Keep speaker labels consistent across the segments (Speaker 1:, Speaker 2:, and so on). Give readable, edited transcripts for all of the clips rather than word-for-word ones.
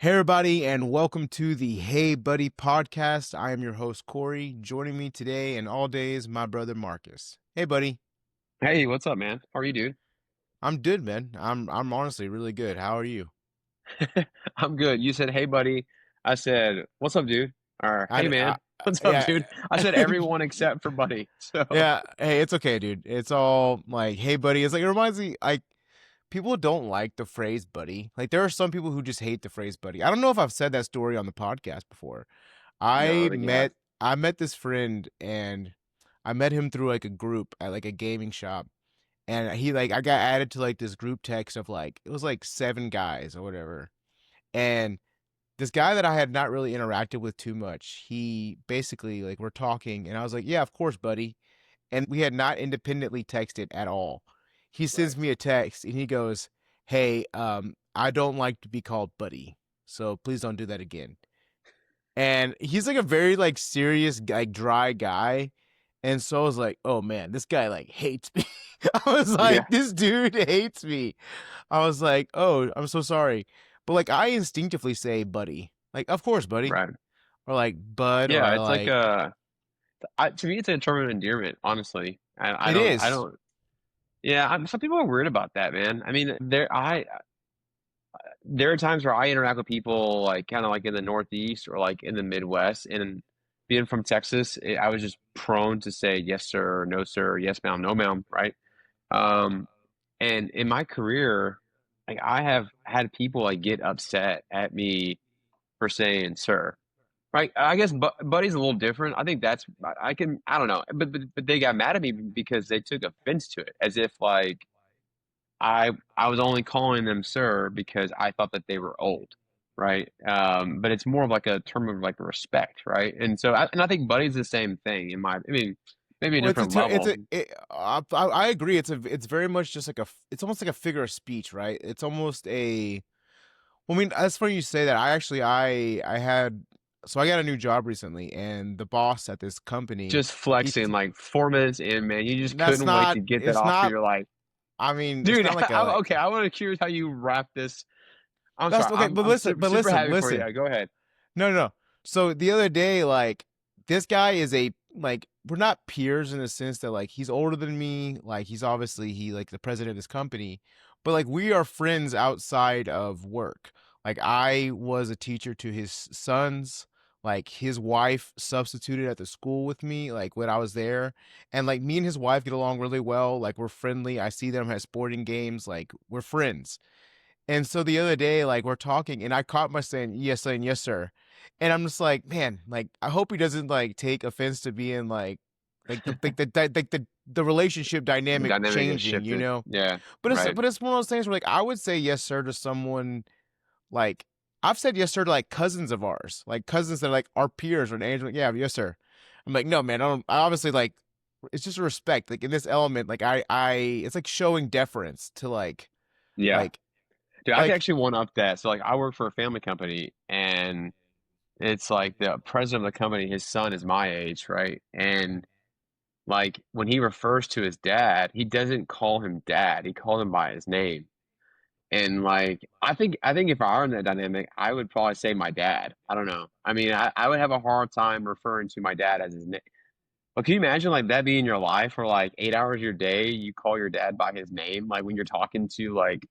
Speaker 1: Hey, everybody, and welcome to the Hey Buddy podcast. I am your host, Corey. Joining me today and all days, my brother, Marcus. Hey, buddy.
Speaker 2: Hey, what's up, man? How are you, dude?
Speaker 1: I'm good, man. I'm honestly really good. How are you?
Speaker 2: I'm good. You said, "Hey, buddy." I said, "What's up, dude?" Or, "Hey,
Speaker 1: I
Speaker 2: man, what's up,
Speaker 1: yeah.
Speaker 2: dude?" I said everyone except for buddy. So,
Speaker 1: Yeah. Hey, it's okay, dude. It's all like, hey, buddy. It's like, it reminds me, like, people don't like the phrase buddy. Like, there are some people who just hate the phrase buddy. I don't know if I've said that story on the podcast before.
Speaker 2: no, I
Speaker 1: I
Speaker 2: don't think you have.
Speaker 1: met, I met this friend and I met him through like a group at like a gaming shop. And he like I got added to like this group text of like it was like 7 guys or whatever. And this guy that I had not really interacted with too much, he basically like we're talking and I was like, "Yeah, of course, buddy." And we had not independently texted at all. He sends
Speaker 2: Right.
Speaker 1: me a text and he goes, "Hey, I don't like to be called buddy. So please don't do that again." And he's like a very like serious like dry guy. And so I was like, "Oh man, this guy like hates me." I was like,
Speaker 2: Yeah,
Speaker 1: "This dude hates me." I was like, "Oh, I'm so sorry." But like I instinctively say buddy. Like, "Of course, buddy."
Speaker 2: right.
Speaker 1: Or like bud
Speaker 2: Yeah,
Speaker 1: or
Speaker 2: it's like
Speaker 1: like
Speaker 2: to me, it's a term of endearment. Honestly, I
Speaker 1: it
Speaker 2: don't, I
Speaker 1: is.
Speaker 2: don't. Yeah, some people are weird about that, man. I mean, there are times where I interact with people like kind of like in the Northeast or like in the Midwest, and being from Texas, I was just prone to say yes sir, no sir, yes ma'am, no ma'am, right? Um, and in my career, like I have had people like get upset at me for saying sir. Right? I guess Buddy's a little different. I think that's I don't know, but they got mad at me because they took offense to it, as if like I was only calling them sir because I thought that they were old, right? But it's more of like a term of like respect, right? And so I think Buddy's the same thing I mean, maybe a
Speaker 1: Well,
Speaker 2: different level.
Speaker 1: I agree. It's very much just like it's almost like a figure of speech, right? It's almost a well, I mean, that's funny you say that. I actually I had so I got a new job recently, and the boss at this company,
Speaker 2: Just
Speaker 1: he
Speaker 2: flexing like 4 minutes in, man. You just
Speaker 1: that's
Speaker 2: couldn't wait
Speaker 1: not
Speaker 2: to get that
Speaker 1: it's
Speaker 2: off of
Speaker 1: not
Speaker 2: your life.
Speaker 1: I mean, it's
Speaker 2: Dude,
Speaker 1: not like a like
Speaker 2: okay, I want to curious how you wrap this. I'm
Speaker 1: that's
Speaker 2: sorry.
Speaker 1: okay, but
Speaker 2: I'm
Speaker 1: listen,
Speaker 2: super super happy for you.
Speaker 1: listen.
Speaker 2: Yeah, go ahead.
Speaker 1: No, no, no. So the other day, like this guy is a like we're not peers in the sense that like he's older than me, like he's obviously he like the president of this company, but like we are friends outside of work. Like I was a teacher to his sons, like his wife substituted at the school with me, like when I was there, and like me and his wife get along really well. Like we're friendly. I see them at sporting games, like we're friends. And so the other day, like we're talking, and I caught my saying yes, sir. And I'm just like, man, like I hope he doesn't like take offense to being like the relationship
Speaker 2: The
Speaker 1: dynamic
Speaker 2: dynamic has
Speaker 1: changing, you
Speaker 2: shifted.
Speaker 1: know.
Speaker 2: Yeah,
Speaker 1: But it's
Speaker 2: right.
Speaker 1: but it's one of those things where like I would say yes, sir, to someone like I've said yes, sir, to like cousins of ours, like cousins that are like our peers or an age, like yeah, yes, sir. I'm like, no, man, I obviously like it's just a respect, like in this element, like it's like showing deference to
Speaker 2: Yeah.
Speaker 1: like
Speaker 2: Dude, I can
Speaker 1: like
Speaker 2: actually one up that. So like I work for a family company and it's like the president of the company, his son is my age, right? And like when he refers to his dad, he doesn't call him dad. He calls him by his name. And like I think if I were in that dynamic, I would probably say my dad. I don't know. I mean, I would have a hard time referring to my dad as his name. But can you imagine like that being your life for like 8 hours of your day, you call your dad by his name, like when you're talking to like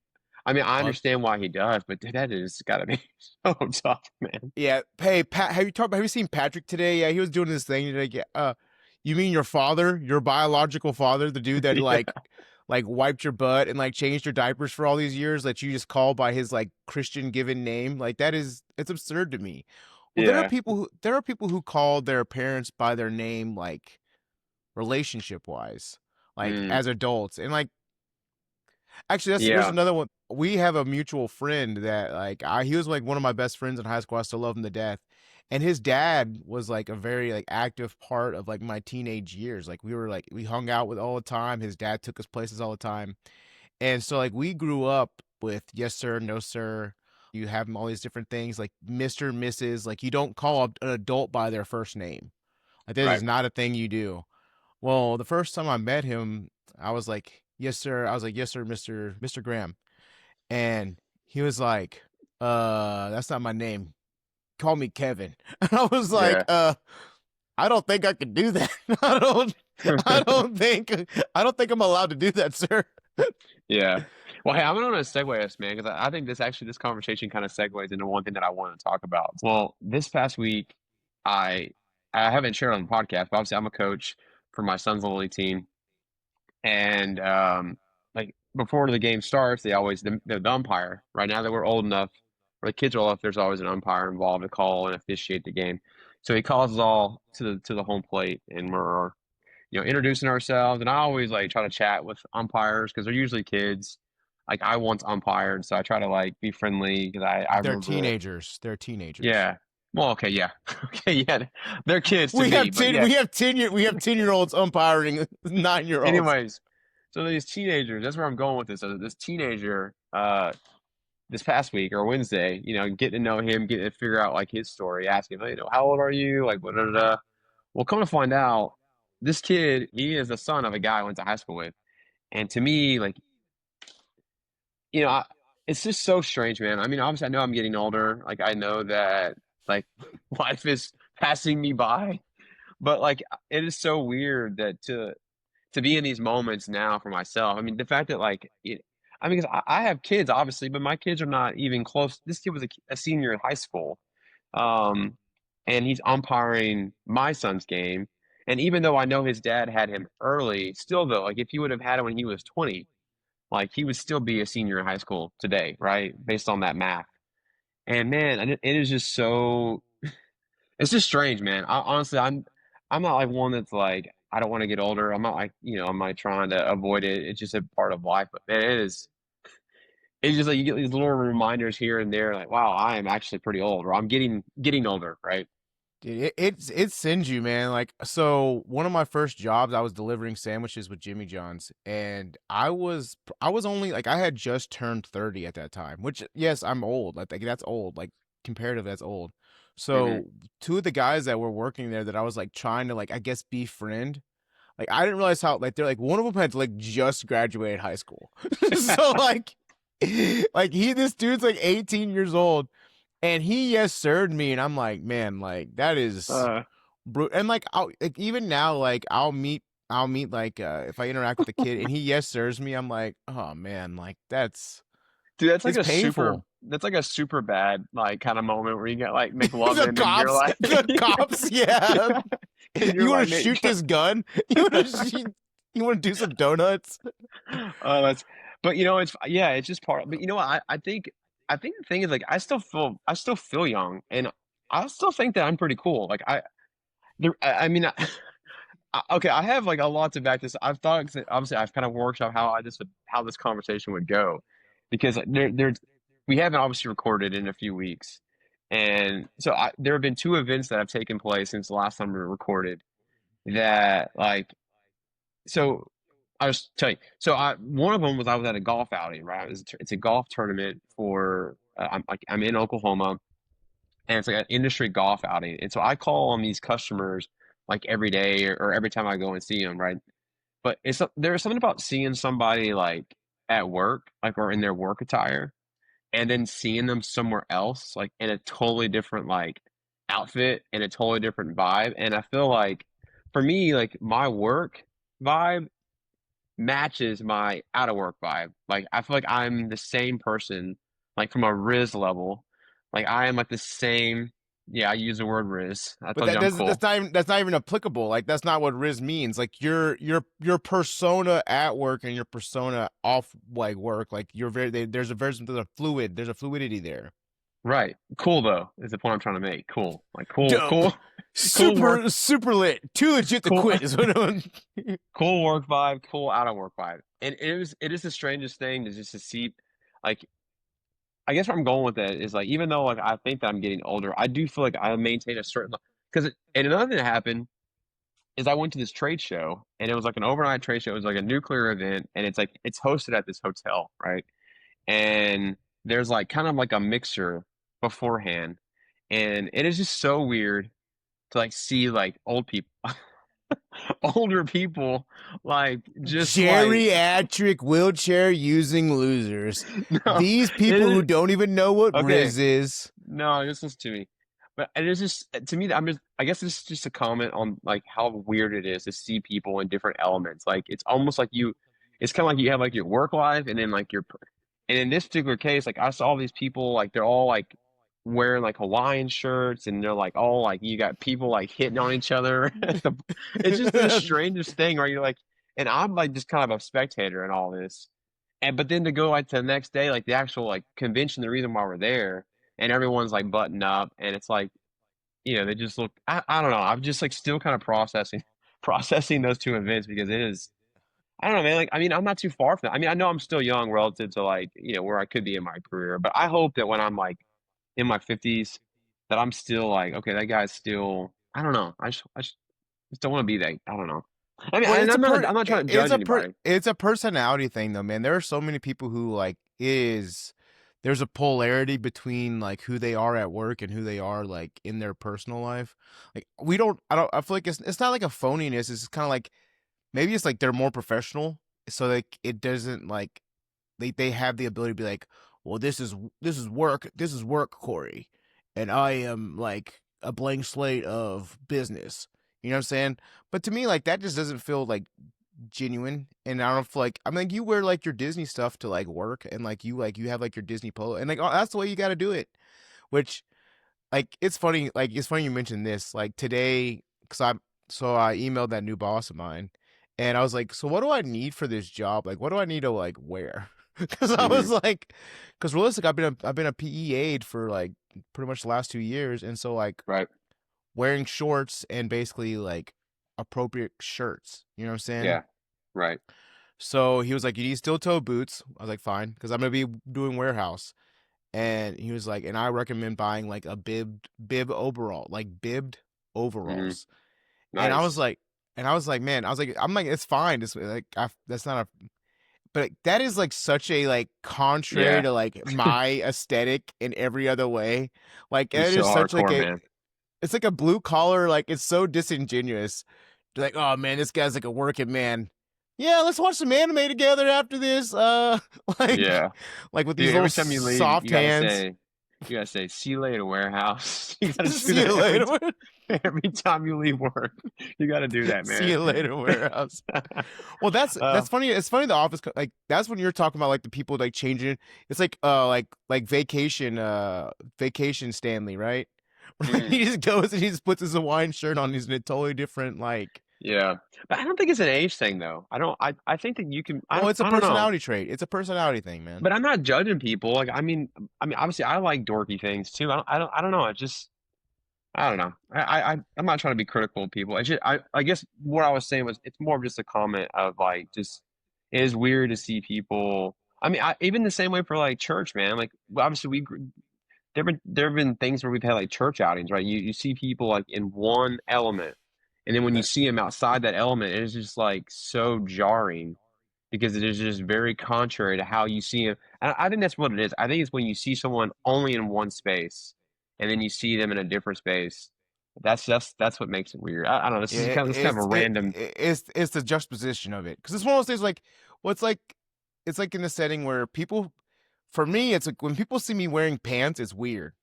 Speaker 2: I mean, I
Speaker 1: on
Speaker 2: understand why he does, but dude, that is gotta be so tough, man.
Speaker 1: yeah, hey Pat, have you seen Patrick today? Yeah, he was doing this thing today. Yeah, you mean your father, your biological father, the dude that
Speaker 2: Yeah,
Speaker 1: like wiped your butt and like changed your diapers for all these years that you just call by his like Christian given name? Like that is it's absurd to me. Well,
Speaker 2: yeah.
Speaker 1: there are people who call their parents by their name like relationship wise, like
Speaker 2: Mm,
Speaker 1: as adults. And like actually that's there's
Speaker 2: yeah,
Speaker 1: another one. We have a mutual friend that like he was like one of my best friends in high school. I still love him to death. And his dad was like a very like active part of like my teenage years. Like we were like we hung out with all the time. His dad took us places all the time. And so like we grew up with yes sir, no sir. You have all these different things like Mr., Mrs. Like you don't call an adult by their first name. Like this is
Speaker 2: right.
Speaker 1: not a thing you do. Well, the first time I met him, I was like, "Yes, sir." I was like, "Yes, sir, Mr. Graham." And he was like, That's not my name. Call me Kevin. And I was like,
Speaker 2: Yeah.
Speaker 1: I don't think I can do that. I don't think I don't think I'm allowed to do that, sir.
Speaker 2: Yeah. Well, hey, I'm going to segue us, man, because I think this conversation kind of segues into one thing that I want to talk about. Well, this past week, I I haven't shared on the podcast, but obviously I'm a coach for my son's little league team, and like before the game starts, they always the umpire. Right now that we're old enough, or the kids are old enough, there's always an umpire involved to call and officiate the game. So he calls us all to the home plate, and we're introducing ourselves. And I always like try to chat with umpires because they're usually kids. Like I once umpired, so I try to like be friendly because I
Speaker 1: They're
Speaker 2: remember it.
Speaker 1: teenagers. They're teenagers.
Speaker 2: Yeah. Well, okay, yeah, okay, yeah. They're kids to me, but yeah.
Speaker 1: We have 10 year olds umpiring 9 year olds.
Speaker 2: Anyways, so these teenagers, that's where I'm going with this. So this teenager, this past week or Wednesday, getting to know him, getting to figure out like his story, asking, how old are you? Like, what, well, come to find out, this kid, he is the son of a guy I went to high school with. And to me, like, you know, I, it's just so strange, man. I mean, obviously, I know I'm getting older. Like, I know that, like, life is passing me by. But, like, it is so weird that to be in these moments now for myself. I mean, the fact that, like, I mean, 'cause I have kids, obviously, but my kids are not even close. This kid was a senior in high school. Um, and he's umpiring my son's game. And even though I know his dad had him early, still though, like if he would have had him when he was 20, like he would still be a senior in high school today, right? Based on that math. And man, it is just so it's just strange, man. Honestly, I'm not like one that's like I don't want to get older. I'm not like, I'm like trying to avoid it. It's just a part of life. But man, it's just like you get these little reminders here and there, like, wow, I am actually pretty old, or I'm getting older, right?
Speaker 1: Dude, it sends you, man. Like, so one of my first jobs, I was delivering sandwiches with Jimmy John's, and I was only like I had just turned 30 at that time, which yes, I'm old. Like that's old. Like comparative, that's old.
Speaker 2: Hmm.
Speaker 1: So two of the guys that were working there that I was like trying to like I guess befriend, like I didn't realize how like they're like one of them had like just graduated high school. So like this dude's like 18 years old and he yes sirred me and I'm like, man, like that is
Speaker 2: Uh,
Speaker 1: brutal. And like even now like I'll meet like if I interact with a kid and he yes sirs me, I'm like, oh man, like
Speaker 2: Dude, that's like
Speaker 1: it's
Speaker 2: a super
Speaker 1: painful.
Speaker 2: that's like a super bad like kind of moment where you get like McLovin and you're like
Speaker 1: The cops, yeah.
Speaker 2: and you're
Speaker 1: You want
Speaker 2: like
Speaker 1: to shoot this gun? You want to shoot, you want to do some donuts?
Speaker 2: oh that's but it's yeah, it's just part but you know what I think the thing is like I still feel young and I still think that I'm pretty cool. Like I mean okay, I have like a lot to back this. I've thought obviously I've kind of workshop how this conversation would go because there's we haven't obviously recorded in a few weeks, and so there have been two events that have taken place since the last time we recorded that like so I was telling you so one of them was I was at a golf outing, right? It's a golf tournament for I'm in Oklahoma and it's like an industry golf outing. And so I call on these customers like every day or every time I go and see them, right? But there's something about seeing somebody like at work, like or in their work attire, and then seeing them somewhere else, like in a totally different like outfit and a totally different vibe. And I feel like for me, like my work vibe matches my out of work vibe. Like I feel like I'm the same person, like from a Riz level. Like I am like the same. Yeah, I use the word Riz. I
Speaker 1: But
Speaker 2: told you
Speaker 1: that
Speaker 2: I'm
Speaker 1: doesn't
Speaker 2: cool.
Speaker 1: that's not even applicable. Like that's not what Riz means. Like your persona at work and your persona off like work, like you're there's a fluidity there.
Speaker 2: Right. Cool though, is the point I'm trying to make. Cool. Like cool,
Speaker 1: Dope.
Speaker 2: cool, cool work,
Speaker 1: Super lit. Too legit to
Speaker 2: cool,
Speaker 1: quit is what I'm
Speaker 2: cool work vibe, cool out of work vibe. And it is the strangest thing to just to see like I guess where I'm going with that is like even though like I think that I'm getting older, I do feel like I maintain a certain because and another thing that happened is I went to this trade show and it was like an overnight trade show. It was like a nuclear event and it's like it's hosted at this hotel, right? And there's like kind of like a mixer beforehand. And it is just so weird to like see like old people. older people, like just like
Speaker 1: Geriatric wheelchair using losers.
Speaker 2: no,
Speaker 1: These
Speaker 2: it
Speaker 1: people who
Speaker 2: is
Speaker 1: don't even know what
Speaker 2: okay.
Speaker 1: Riz is.
Speaker 2: No, just listen to me. But and it's just to me, I'm just I guess it's just a comment on like how weird it is to see people in different elements. Like it's almost like it's kind of like you have like your work life and then like and in this particular case, like I saw all these people like they're all like wearing like Hawaiian shirts and they're like all like you got people like hitting on each other. It's just the strangest thing, right? You're like, and I'm like just kind of a spectator in all this. And but then to go like to the next day, like the actual like convention, the reason why we're there, and everyone's like buttoned up, and it's like, they just look. I don't know. I'm just like still kind of processing processing those two events because it is. I don't know, man. Like, I mean, I'm not too far from that. I mean, I know I'm still young relative to like where I could be in my career, but I hope that when I'm like in my 50s, that I'm still like, okay, that guy's still. I don't know. I just don't want to be that. I don't know. I mean,
Speaker 1: Well,
Speaker 2: and I'm not trying to judge anybody.
Speaker 1: it's a personality thing though, man. There are so many people who like is there's a polarity between like who they are at work and who they are like in their personal life. Like I feel like it's not like a phoniness. It's kind of like maybe it's like they're more professional, so like it doesn't like they have the ability to be like, well, this is work, Corey, and I am like a blank slate of business. You know what I'm saying? But to me, like that just doesn't feel like genuine, and I don't feel like I mean, like you wear like your Disney stuff to like work, and like you have like your Disney polo, and like oh, that's the way you got to do it. Which it's funny you mentioned this. Like today, because I emailed that new boss of mine, and I was like, so what do I need for this job? Like, what do I need to like wear? Because I
Speaker 2: Hmm.
Speaker 1: was like, because realistic, I've been a PE aide for like pretty much the last 2 years, and so like
Speaker 2: Right.
Speaker 1: wearing shorts and basically like appropriate shirts. You know what I'm saying?
Speaker 2: Yeah. Right.
Speaker 1: So he was like, you need steel toe boots. I was like, fine, because I'm gonna be doing warehouse. And he was like, and I recommend buying like a bib overall, like bibbed
Speaker 2: Hmm.
Speaker 1: overalls. And I was
Speaker 2: Nice.
Speaker 1: like, man, I'm like, it's fine. It's like that's not a, but that is like such a like contrary
Speaker 2: Yeah.
Speaker 1: to like my aesthetic in every other way. Like
Speaker 2: You're
Speaker 1: it
Speaker 2: so
Speaker 1: is such like
Speaker 2: hardcore,
Speaker 1: a,
Speaker 2: man.
Speaker 1: it's like a blue collar, like it's so disingenuous. They're like, oh man, this guy's like a working man. Yeah, let's watch some anime together after this. Like,
Speaker 2: Yeah.
Speaker 1: like with these
Speaker 2: Dude,
Speaker 1: little
Speaker 2: every time you leave,
Speaker 1: soft hands.
Speaker 2: you gotta say, see you later, warehouse. You gotta do
Speaker 1: See you
Speaker 2: that
Speaker 1: later.
Speaker 2: every time you leave work. You gotta do that,
Speaker 1: See
Speaker 2: man.
Speaker 1: you later, warehouse. Well,
Speaker 2: Uh,
Speaker 1: that's funny. It's funny. The office, like that's when you're talking about like the people like changing. It's like vacation Stanley, right? Like
Speaker 2: mm,
Speaker 1: he just goes and he just puts his Hawaiian shirt on. He's in a totally different like.
Speaker 2: yeah. But I don't think it's an age thing though. I think that you can
Speaker 1: Well, it's a
Speaker 2: I don't know.
Speaker 1: personality trait. It's a personality thing, man.
Speaker 2: But I'm not judging people. Like I mean obviously I like dorky things too. I don't know. I don't know. I'm not trying to be critical of people. I guess what I was saying was it's more of just a comment of like just it is weird to see people. I mean, even the same way for like church, man. Like obviously there have been things where we've had like church outings, right? You see people like in one element, and then when you see them outside that element, it is just like so jarring because it is just very contrary to how you see him. And I think that's what it is. I think it's when you see someone only in one space and then you see them in a different space. That's what makes it weird. I don't know. This is
Speaker 1: It,
Speaker 2: kind of this kind of a random.
Speaker 1: it's the juxtaposition of it because it's one of those things like well, it's like in a setting where people, for me, it's like when people see me wearing pants, it's weird.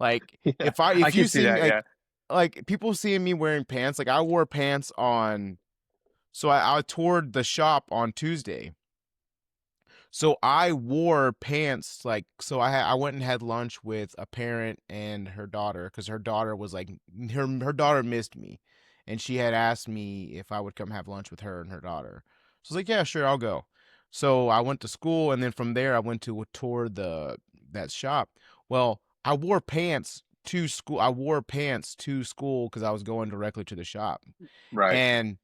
Speaker 1: Like
Speaker 2: Yeah, I
Speaker 1: if
Speaker 2: can
Speaker 1: you
Speaker 2: see
Speaker 1: see me
Speaker 2: that. Yeah.
Speaker 1: like people seeing me wearing pants, like I wore pants on, so I toured the shop on Tuesday. So I wore pants like so I went and had lunch with a parent and her daughter because her daughter was like her daughter missed me, and she had asked me if I would come have lunch with her and her daughter. So I was like, yeah, sure, I'll go. So I went to school, and then from there I went to tour the that shop. Well, I wore pants to school. I wore pants to school because I was going directly to the shop,
Speaker 2: Right.
Speaker 1: and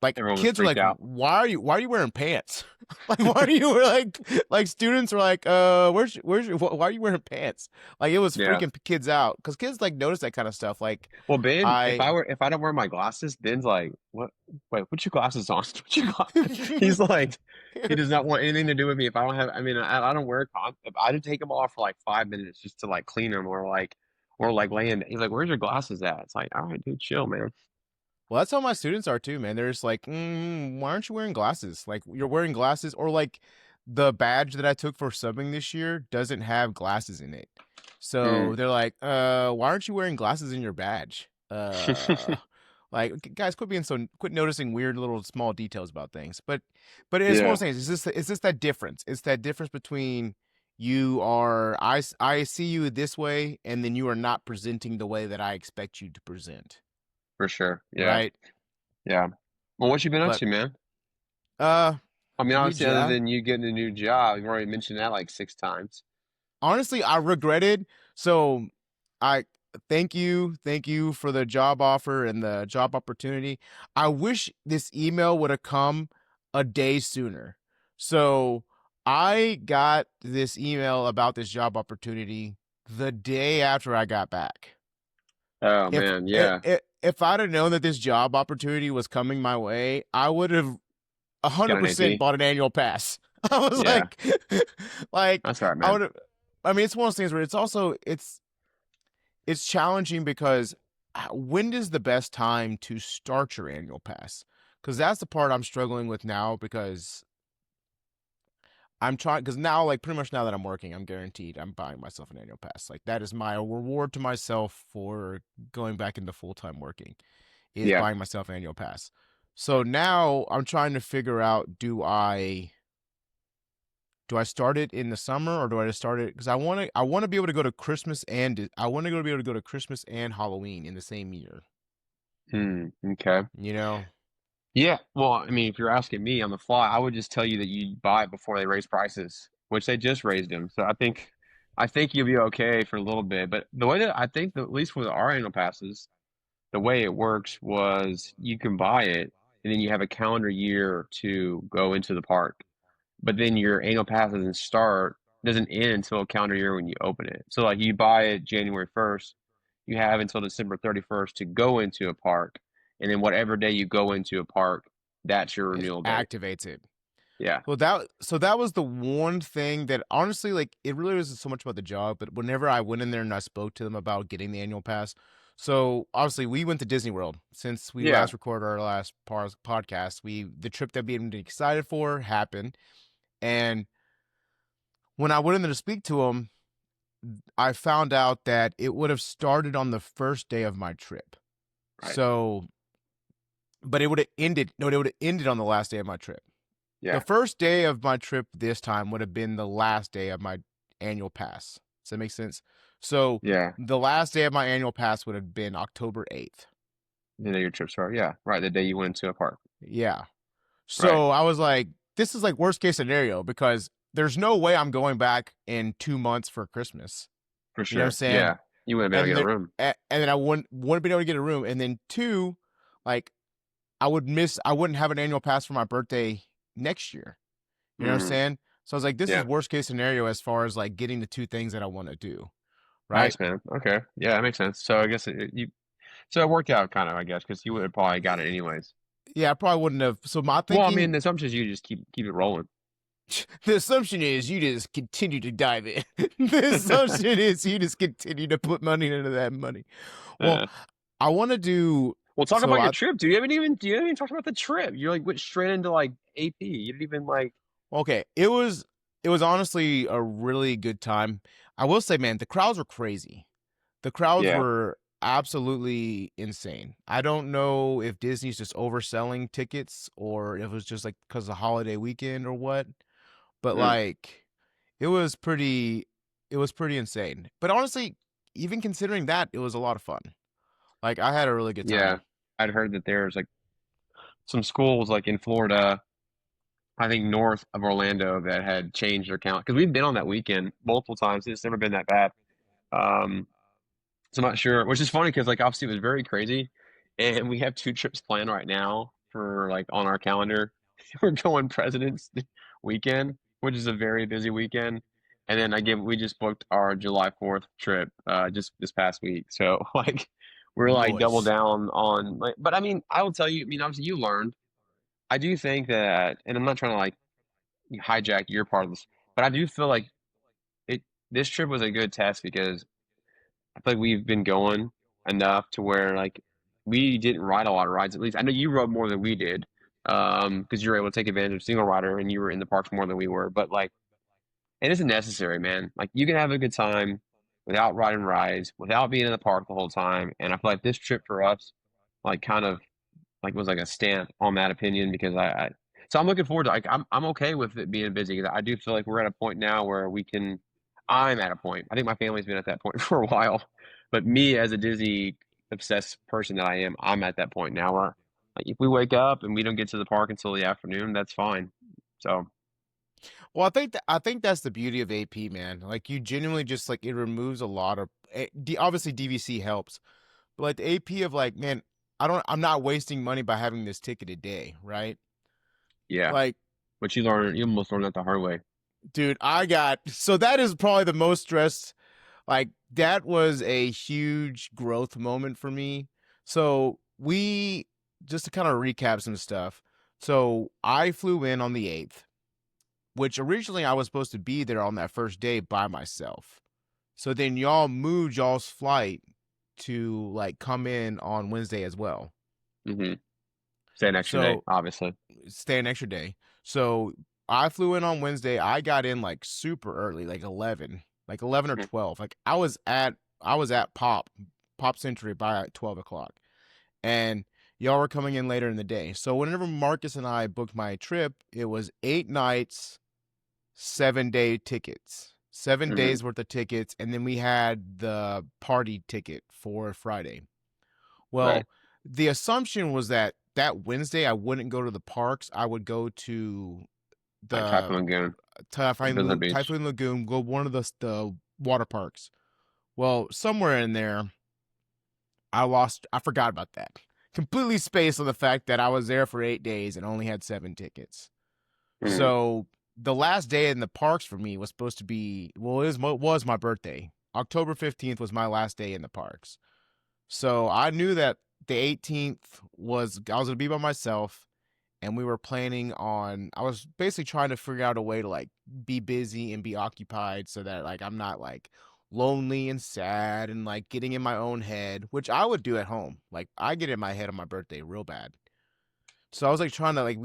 Speaker 1: like
Speaker 2: Everyone was
Speaker 1: kids are
Speaker 2: freaked
Speaker 1: like,
Speaker 2: out.
Speaker 1: why are you wearing pants? Like why are you like students are like, why are you wearing pants? Like it was
Speaker 2: Yeah.
Speaker 1: freaking kids out because kids like notice that kind of stuff. Like
Speaker 2: Well, Ben,
Speaker 1: I
Speaker 2: if I don't wear my glasses, Ben's like, what? Wait, put your glasses on. Put your He's like, he does not want anything to do with me if I don't have. I mean, I don't wear if I just take them off for like 5 minutes just to like clean them or like laying. He's like, where's your glasses at? It's like, all right, dude, chill, man.
Speaker 1: Well, that's how my students are too, man. They're just like, why aren't you wearing glasses? Like you're wearing glasses, or like the badge that I took for subbing this year doesn't have glasses in it. So
Speaker 2: Mm.
Speaker 1: they're like, why aren't you wearing glasses in your badge? Like guys, quit noticing weird little small details about things. But it's one of
Speaker 2: Yeah,
Speaker 1: those things. It's just that difference. It's that difference between I see you this way, and then you are not presenting the way that I expect you to present,
Speaker 2: for sure. Yeah,
Speaker 1: right?
Speaker 2: yeah. Well, what you been up
Speaker 1: But
Speaker 2: to, man?
Speaker 1: uh,
Speaker 2: I mean,
Speaker 1: new
Speaker 2: obviously, other
Speaker 1: job.
Speaker 2: than you getting a new job, you've already mentioned that like 6 times.
Speaker 1: Honestly, I regretted. So I thank you for the job offer and the job opportunity. I wish this email would have come a day sooner. So I got this email about this job opportunity the day after I got back.
Speaker 2: Oh
Speaker 1: If
Speaker 2: man, yeah,
Speaker 1: if I'd have known that this job opportunity was coming my way, I would have
Speaker 2: got an
Speaker 1: 100%
Speaker 2: AP.
Speaker 1: bought an annual pass. I was
Speaker 2: Yeah,
Speaker 1: like, like
Speaker 2: that's all right,
Speaker 1: I
Speaker 2: man.
Speaker 1: would have. I mean, it's one of those things where it's challenging because when is the best time to start your annual pass? Because that's the part I'm struggling with now because I'm trying because now like pretty much now that I'm working, I'm guaranteed I'm buying myself an annual pass. Like that is my reward to myself for going back into full time working is
Speaker 2: Yeah.
Speaker 1: buying myself an annual pass. So now I'm trying to figure out do I start it in the summer or do I just start it because I want to be able to go to Christmas and I want to go to be able to go to Christmas and Halloween in the same year.
Speaker 2: Hmm. Okay.
Speaker 1: You know,
Speaker 2: Yeah. Well, I mean, if you're asking me on the fly, I would just tell you that you buy it before they raise prices, which they just raised them. So I think you'll be okay for a little bit. But the way that I think, that at least with our annual passes, the way it works was you can buy it and then you have a calendar year to go into the park. But then your annual pass doesn't end until a calendar year when you open it. So like you buy it January 1st, you have until December 31st to go into a park, and then whatever day you go into a park, that's your
Speaker 1: it
Speaker 2: renewal date.
Speaker 1: activates it.
Speaker 2: Yeah.
Speaker 1: So that was the one thing that honestly like it really wasn't so much about the job, but whenever I went in there and I spoke to them about getting the annual pass. So obviously we went to Disney World since we
Speaker 2: Yeah.
Speaker 1: last recorded our last podcast. The trip that we had been excited for happened, and when I went in there to speak to them, I found out that it would have started on the first day of my trip.
Speaker 2: Right.
Speaker 1: So, but it would have ended. No, it would have ended on the last day of my trip. The
Speaker 2: Yeah.
Speaker 1: first day of my trip this time would have been the last day of my annual pass. Does that make sense? So,
Speaker 2: Yeah.
Speaker 1: the last day of my annual pass would have been October 8th.
Speaker 2: The day your trip started. Yeah. Right. The day you went to a park.
Speaker 1: Yeah.
Speaker 2: Right.
Speaker 1: So, I was like, this is like worst case scenario because there's no way I'm going back in 2 months for Christmas.
Speaker 2: For
Speaker 1: You know what I'm
Speaker 2: sure.
Speaker 1: saying?
Speaker 2: Yeah. You wouldn't be able to
Speaker 1: And
Speaker 2: get a
Speaker 1: then,
Speaker 2: room.
Speaker 1: and then I wouldn't be able to get a room. And then two, like I wouldn't have an annual pass for my birthday next year. You know what I'm
Speaker 2: Mm.
Speaker 1: saying? So I was like, this is
Speaker 2: Yeah.
Speaker 1: worst case scenario as far as like getting the two things that I want to do. Right.
Speaker 2: Nice, man. Okay. Yeah, that makes sense. So I guess so it worked out kind of, I guess, because you would have probably got it anyways.
Speaker 1: Yeah, I probably wouldn't have. So my
Speaker 2: Well, I mean,
Speaker 1: thinking,
Speaker 2: the assumption is you just keep it rolling.
Speaker 1: the assumption is you just continue to dive in. The assumption is you just continue to put money into that money. Well,
Speaker 2: Uh,
Speaker 1: I want to do,
Speaker 2: well, talk
Speaker 1: so
Speaker 2: about your
Speaker 1: I,
Speaker 2: trip, dude. You haven't even talked about the trip. You're like went straight into like AP. You didn't even like.
Speaker 1: okay, it was honestly a really good time. I will say, man, the crowds were crazy. The crowds
Speaker 2: Yeah.
Speaker 1: were absolutely insane. I don't know if Disney's just overselling tickets or if it was just like because of the holiday weekend or what, but
Speaker 2: Mm,
Speaker 1: like it was pretty it was pretty insane. But honestly, even considering that, it was a lot of fun. Like I had a really good
Speaker 2: yeah.
Speaker 1: time.
Speaker 2: I'd heard that there's like some schools like in Florida, I think north of Orlando, that had changed their count because we've been on that weekend multiple times. It's never been that bad. Um, So I'm not sure, which is funny because like obviously it was very crazy, and we have 2 trips planned right now for like on our calendar. We're going President's Weekend, which is a very busy weekend, and then again we just booked our July 4th trip just this past week. So like we're like double
Speaker 1: Noise.
Speaker 2: down on like, but I mean I will tell you, I mean obviously you learned. I do think that, and I'm not trying to like hijack your part of this, but I do feel like it this trip was a good test because I feel like we've been going enough to where like we didn't ride a lot of rides. At least I know you rode more than we did, because you were able to take advantage of single rider and you were in the parks more than we were. But like, it isn't necessary, man. Like, you can have a good time without riding rides, without being in the park the whole time. And I feel like this trip for us, like, kind of like was like a stamp on that opinion because so I'm looking forward to, like, I'm okay with it being busy because I do feel like we're at a point now where we can. I'm at a point. I think my family's been at that point for a while, but me as a Disney obsessed person that I am, I'm at that point now where, like, if we wake up and we don't get to the park until the afternoon, that's fine. So
Speaker 1: Well, I think that's the beauty of AP, man. Like you genuinely just like it removes a lot of obviously DVC helps, but like the AP of like, man, I'm not wasting money by having this ticket a day, right?
Speaker 2: yeah,
Speaker 1: Like,
Speaker 2: but you almost learn that the hard way.
Speaker 1: dude, I got so that is probably the most stressed. Like that was a huge growth moment for me. So we just to kind of recap some stuff. So I flew in on the 8th, which originally I was supposed to be there on that first day by myself. So then y'all moved y'all's flight to like come in on Wednesday as well.
Speaker 2: Hmm. Stay an extra day,
Speaker 1: So
Speaker 2: obviously.
Speaker 1: stay an extra day. So I flew in on Wednesday. I got in like super early, like 11 or
Speaker 2: Mhm.
Speaker 1: 12. Like I was at Pop Century by 12 o'clock. And y'all were coming in later in the day. So whenever Marcus and I booked my trip, it was 8 nights, 7 day tickets, 7 days
Speaker 2: Hmm.
Speaker 1: worth of tickets, and then we had the party ticket for Friday.
Speaker 2: Right.
Speaker 1: Well, the assumption was that that Wednesday I wouldn't go to the parks. I would go to
Speaker 2: Like
Speaker 1: the
Speaker 2: Typhoon Lagoon or Blizzard Beach.
Speaker 1: Typhoon Lagoon, go one of the water parks. Well, somewhere in there, I forgot about that. Completely spaced on the fact that I was there for 8 days and only had 7 tickets.
Speaker 2: Hmm.
Speaker 1: So the last day in the parks for me was supposed to be well, was my birthday. October 15th was my last day in the parks. So I knew that the 18th was I was gonna be by myself, and we were planning on. I was basically trying to figure out a way to like be busy and be occupied so that like I'm not like lonely and sad and like getting in my own head, which I would do at home. Like I get in my head on my birthday real bad. So I was like trying to like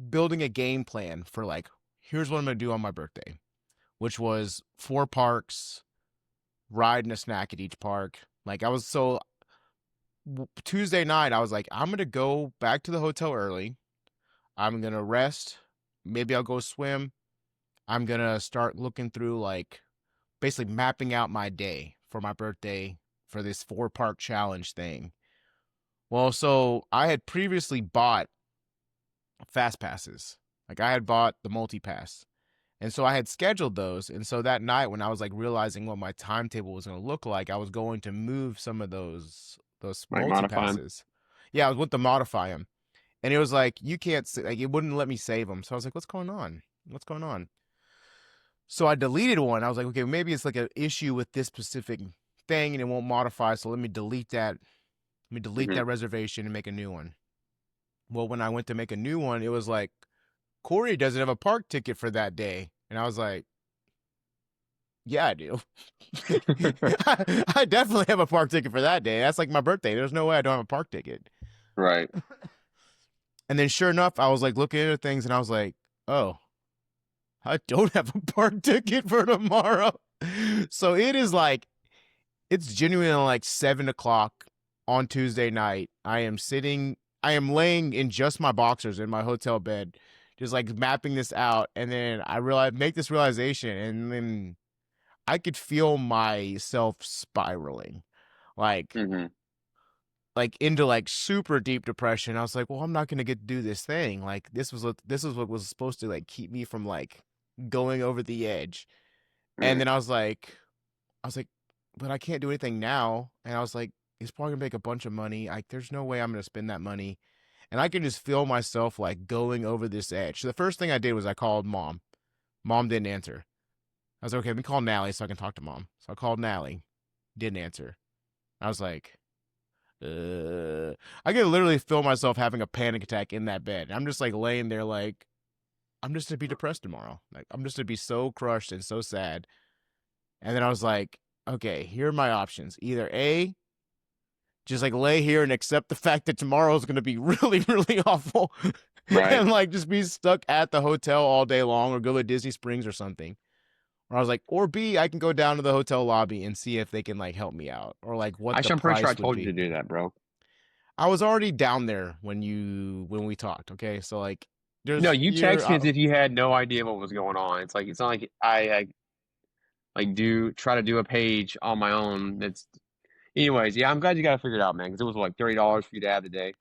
Speaker 1: building a game plan for like here's what I'm gonna do on my birthday, which was 4 parks, ride and a snack at each park. Like I was so Tuesday night, I was like, I'm gonna go back to the hotel early. I'm gonna rest. Maybe I'll go swim. I'm gonna start looking through like basically mapping out my day for my birthday for this 4 park challenge thing. Well, so I had previously bought fast passes. Like I had bought the multi pass. And so I had scheduled those. And so that night when I was like realizing what my timetable was going to look like, I was going to move some of those
Speaker 2: Like
Speaker 1: multi
Speaker 2: modify them.
Speaker 1: passes. Yeah, I was going to modify them. And it was like you can't like it wouldn't let me save them. So I was like, what's going on? What's going on? So I deleted one. I was like, okay, maybe it's like an issue with this specific thing and it won't modify. So let me delete that. Let me delete
Speaker 2: Hmm.
Speaker 1: that reservation and make a new one. Well, when I went to make a new one, it was like Corey doesn't have a park ticket for that day. And I was like, yeah, I do. I definitely have a park ticket for that day. That's like my birthday. There's no way I don't have a park ticket.
Speaker 2: Right.
Speaker 1: And then sure enough, I was like looking into things and I was like, oh, I don't have a park ticket for tomorrow. So it is like, it's genuinely like 7 o'clock on Tuesday night. I am laying in just my boxers in my hotel bed, just like mapping this out. And then make this realization. And then I could feel myself spiraling. Like,
Speaker 2: Hmm.
Speaker 1: like into like super deep depression. I was like, well, I'm not gonna get to do this thing. Like this is what was supposed to like keep me from like going over the edge. And
Speaker 2: Hmm.
Speaker 1: then I was like, but I can't do anything now. And I was like, it's probably gonna make a bunch of money. Like, there's no way I'm gonna spend that money. And I can just feel myself like going over this edge. So the first thing I did was I called mom. Mom didn't answer. I was like, okay, let me call Nally so I can talk to mom. So I called Nally, didn't answer. I was like, I could literally feel myself having a panic attack in that bed. I'm just like laying there, like I'm just gonna be depressed tomorrow. Like I'm just gonna be so crushed and so sad. And then I was like, okay, here are my options. Either A, just like lay here and accept the fact that tomorrow is going to be really, really awful,
Speaker 2: Right.
Speaker 1: and like just be stuck at the hotel all day long, or go to Disney Springs or something. Or I was like, or B, I can go down to the hotel lobby and see if they can like help me out, or like what the
Speaker 2: Actually, I'm pretty sure I
Speaker 1: price would
Speaker 2: told you to
Speaker 1: be.
Speaker 2: do that, bro.
Speaker 1: I was already down there when we talked. Okay, so like
Speaker 2: No,
Speaker 1: there's
Speaker 2: you
Speaker 1: you're
Speaker 2: text me as if you had no idea what was going on. It's not like I like do try to do a page on my own. That's anyways. Yeah, I'm glad you got it figured out, man. Because it was like $30 for you to have today.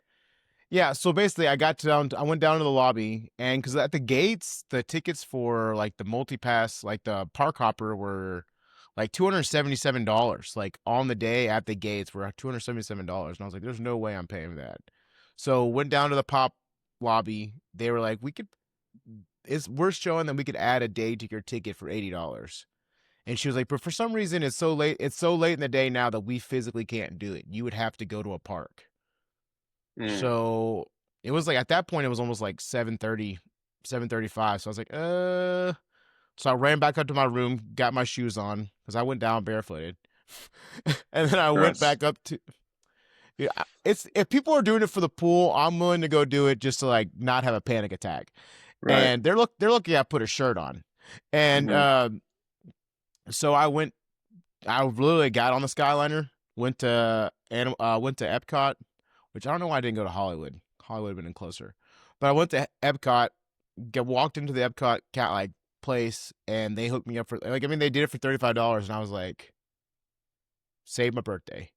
Speaker 1: Yeah, so basically, I went down to the lobby, and because at the gates, the tickets for like the multi pass, like the park hopper, were like $277. Like on the day at the gates, were $277, and I was like, "There's no way I'm paying that." So went down to the pop lobby. They were like, we're showing that we could add a day to your ticket for $80." And she was like, "But for some reason, it's so late. It's so late in the day now that we physically can't do it. You would have to go to a park."
Speaker 2: Mm,
Speaker 1: So it was like at that point it was almost like 7:30, 7:35. So I was like, so I ran back up to my room, got my shoes on because I went down barefooted. And then I went
Speaker 2: gross.
Speaker 1: back up to yeah, it's if people are doing it for the pool, I'm willing to go do it just to like not have a panic attack.
Speaker 2: Right.
Speaker 1: And they're lucky I put a shirt on. And
Speaker 2: Hmm.
Speaker 1: so I literally got on the Skyliner, went to Epcot, which I don't know why I didn't go to Hollywood. Hollywood would have been closer. But I went to Epcot, walked into the Epcot cat like place, and they hooked me up for like I mean they did it for $35, and I was like, save my birthday,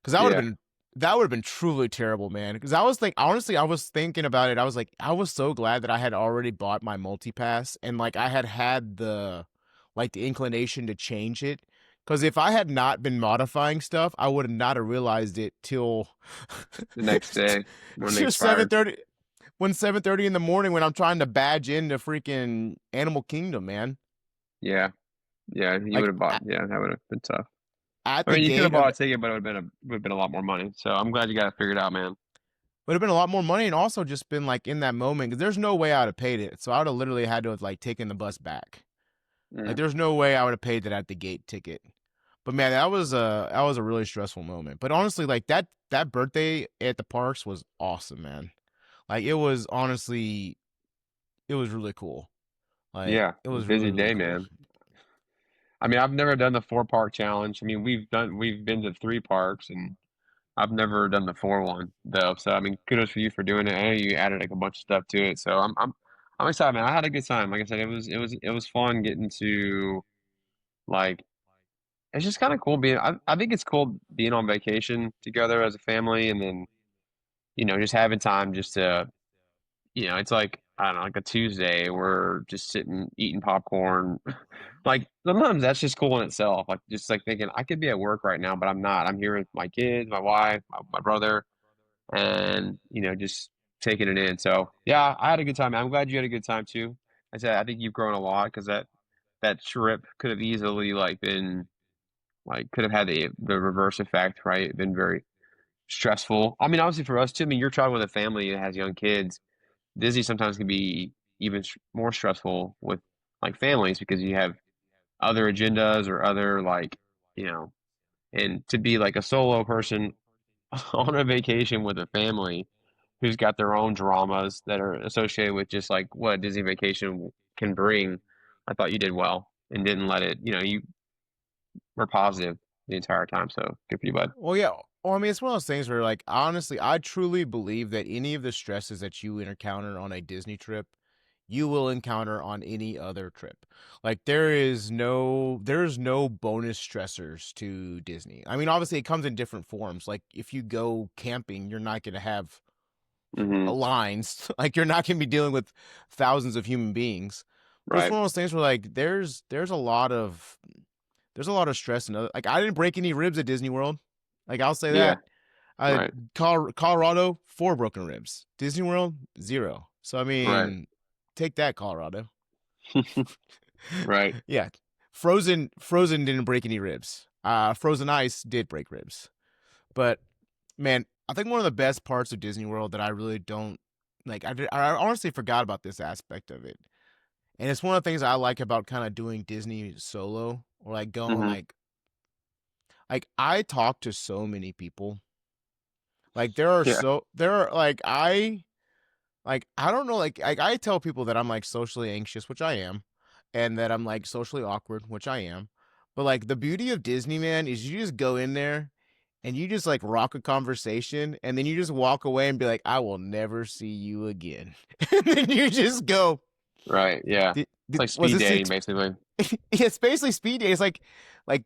Speaker 1: because
Speaker 2: Yeah.
Speaker 1: that would have been truly terrible, man. Because I was think honestly I was thinking about it. I was like I was so glad that I had already bought my multi pass, and like I had the like the inclination to change it. Because if I had not been modifying stuff, I would not have realized it till
Speaker 2: The next day when they
Speaker 1: till
Speaker 2: expired.
Speaker 1: 7:30 when 7:30 in the morning when I'm trying to badge into freaking Animal Kingdom, man.
Speaker 2: Yeah. Yeah. You would
Speaker 1: Like
Speaker 2: have bought. Yeah, that would have been tough.
Speaker 1: at
Speaker 2: I
Speaker 1: the
Speaker 2: mean, you could have
Speaker 1: gate
Speaker 2: bought
Speaker 1: of
Speaker 2: a ticket, but would have been a lot more money. So I'm glad you got it figured out, man.
Speaker 1: would have been a lot more money, and also just been like in that moment because there's no way I would have paid it. So I would have literally had to have like taken the bus back. Like
Speaker 2: Mm.
Speaker 1: there's no way I would have paid that at the gate ticket. But man, that was a really stressful moment. But honestly, like that birthday at the parks was awesome, man. Like it was honestly it was really cool. Like
Speaker 2: Yeah,
Speaker 1: it was really
Speaker 2: busy
Speaker 1: really
Speaker 2: day,
Speaker 1: cool.
Speaker 2: man. I mean, I've never done the 4 park challenge. I mean, we've been to 3 parks, and I've never done the 4 one though. So I mean, kudos for you for doing it. I know you added like a bunch of stuff to it. So I'm excited, man. I had a good time. Like I said, it was fun getting to like it's just kind of cool being. I think it's cool being on vacation together as a family, and then just having time just to it's like I don't know, like a Tuesday. We're just sitting eating popcorn. Like sometimes that's just cool in itself. Like just like thinking I could be at work right now, but I'm not. I'm here with my kids, my wife, my brother, and just taking it in. So yeah, I had a good time. I'm glad you had a good time too. I said I think you've grown a lot because that trip could have easily like been like could have had the reverse effect, right? Been very stressful. I mean, obviously for us too. I mean, you're traveling with a family that has young kids. Disney sometimes can be even more stressful with like families because you have other agendas or other like, you know, and to be like a solo person on a vacation with a family who's got their own dramas that are associated with just like what a Disney vacation can bring. I thought you did well and didn't let it, you were positive the entire time. So good for you, bud.
Speaker 1: Well, yeah. Well, I mean, it's one of those things where, like, honestly, I truly believe that any of the stresses that you encounter on a Disney trip, you will encounter on any other trip. Like, there's no bonus stressors to Disney. I mean, obviously, it comes in different forms. Like, if you go camping, you're not going to have
Speaker 2: Hmm.
Speaker 1: lines. Like, you're not going to be dealing with thousands of human beings. But it's
Speaker 2: Right.
Speaker 1: one of those things where, like, there's a lot of stress and other, like I didn't break any ribs at Disney World. Like I'll say
Speaker 2: Yeah.
Speaker 1: that. I
Speaker 2: Right.
Speaker 1: Colorado 4 broken ribs. Disney World 0. So I
Speaker 2: Right.
Speaker 1: mean, take that Colorado.
Speaker 2: Right.
Speaker 1: Yeah, Frozen didn't break any ribs. Frozen Ice did break ribs. But man, I think one of the best parts of Disney World that I really don't like. I honestly forgot about this aspect of it, and it's one of the things I like about kind of doing Disney solo or like going
Speaker 2: Hmm.
Speaker 1: like I talk to so many people. Like
Speaker 2: Yeah.
Speaker 1: there are like I don't know like I tell people that I'm like socially anxious, which I am, and that I'm like socially awkward, which I am. But like the beauty of Disney, man, is you just go in there and you just like rock a conversation and then you just walk away and be like, I will never see you again. And then you just go,
Speaker 2: Right. Yeah. It's like
Speaker 1: was
Speaker 2: speed
Speaker 1: this
Speaker 2: dating,
Speaker 1: it?
Speaker 2: basically.
Speaker 1: It's basically speed dating. It's like,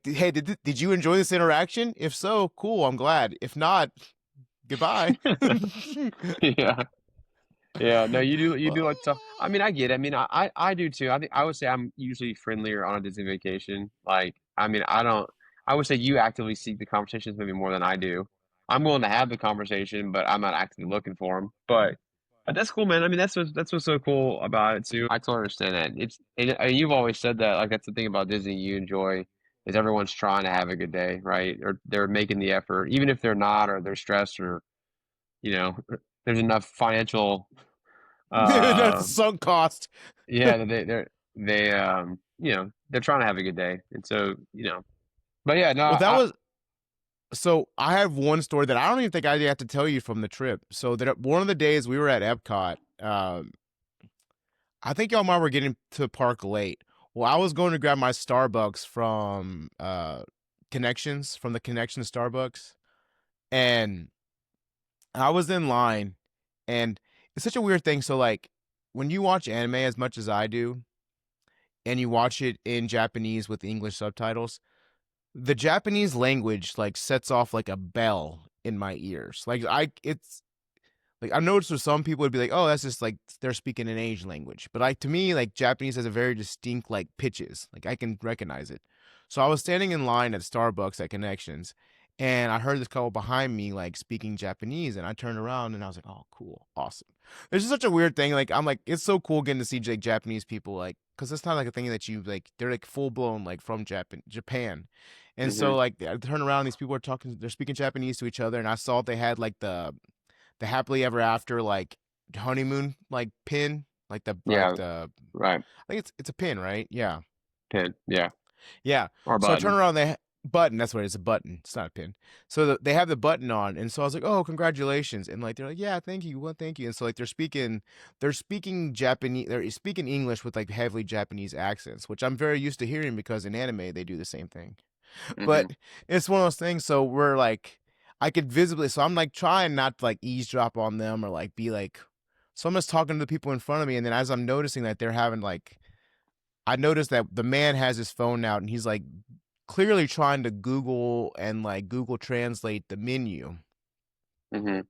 Speaker 1: hey, did you enjoy this interaction? If so, cool, I'm glad. If not, goodbye.
Speaker 2: Yeah. Yeah, no, you do
Speaker 1: Well,
Speaker 2: like to talk. I mean, I get it. I mean, I do too. I think I would say I'm usually friendlier on a Disney vacation. Like, I mean, I don't. I would say you actively seek the conversations maybe more than I do. I'm willing to have the conversation, but I'm not actively looking for them. But that's cool, man. I mean, that's what's so cool about it too. I totally understand that. And you've always said that. Like, that's the thing about Disney you enjoy is everyone's trying to have a good day, right? Or they're making the effort, even if they're not, or they're stressed, or you know, there's enough financial
Speaker 1: that's a
Speaker 2: uh,
Speaker 1: sunk cost.
Speaker 2: yeah, they're trying to have a good day, and so but yeah, no,
Speaker 1: Well, that was so. I have one story that I don't even think I have to tell you from the trip. So that one of the days we were at Epcot, I think y'all might were getting to the park late. Well, I was going to grab my Starbucks from Connections from the Connection Starbucks, and I was in line, and it's such a weird thing. So like when you watch anime as much as I do, and you watch it in Japanese with English subtitles, the Japanese language like sets off like a bell in my ears. Like it's like I noticed with some people would be like, oh, that's just like they're speaking an Asian language. But like to me, like Japanese has a very distinct like pitches. Like I can recognize it. So I was standing in line at Starbucks at Connections, and I heard this couple behind me like speaking Japanese, and I turned around and I was like, oh, cool, awesome. There's just such a weird thing. Like I'm like, it's so cool getting to see like Japanese people like because it's not like a thing that you like. They're like full blown like from Japan. And
Speaker 2: hmm
Speaker 1: so like I turn around, these people are talking, they're speaking Japanese to each other, and I saw they had like the happily ever after like honeymoon like pin,
Speaker 2: yeah, right,
Speaker 1: I think it's a pin, right? Yeah.
Speaker 2: pin, yeah,
Speaker 1: Yeah.
Speaker 2: or
Speaker 1: So I turn
Speaker 2: button.
Speaker 1: around, button, that's what it is, a button. It's not a pin. So they have the button on, and so I was like, "Oh, congratulations!" And like they're like, "Yeah, thank you, well, thank you." And so like they're speaking Japanese, they're speaking English with like heavily Japanese accents, which I'm very used to hearing because in anime they do the same thing.
Speaker 2: hmm
Speaker 1: But it's one of those things. So we're like, I could visibly. So I'm like trying not to like eavesdrop on them or like be like. So I'm just talking to the people in front of me, and then as I'm noticing that they're having like, I noticed that the man has his phone out and he's like clearly trying to Google and like Google Translate the menu
Speaker 2: hmm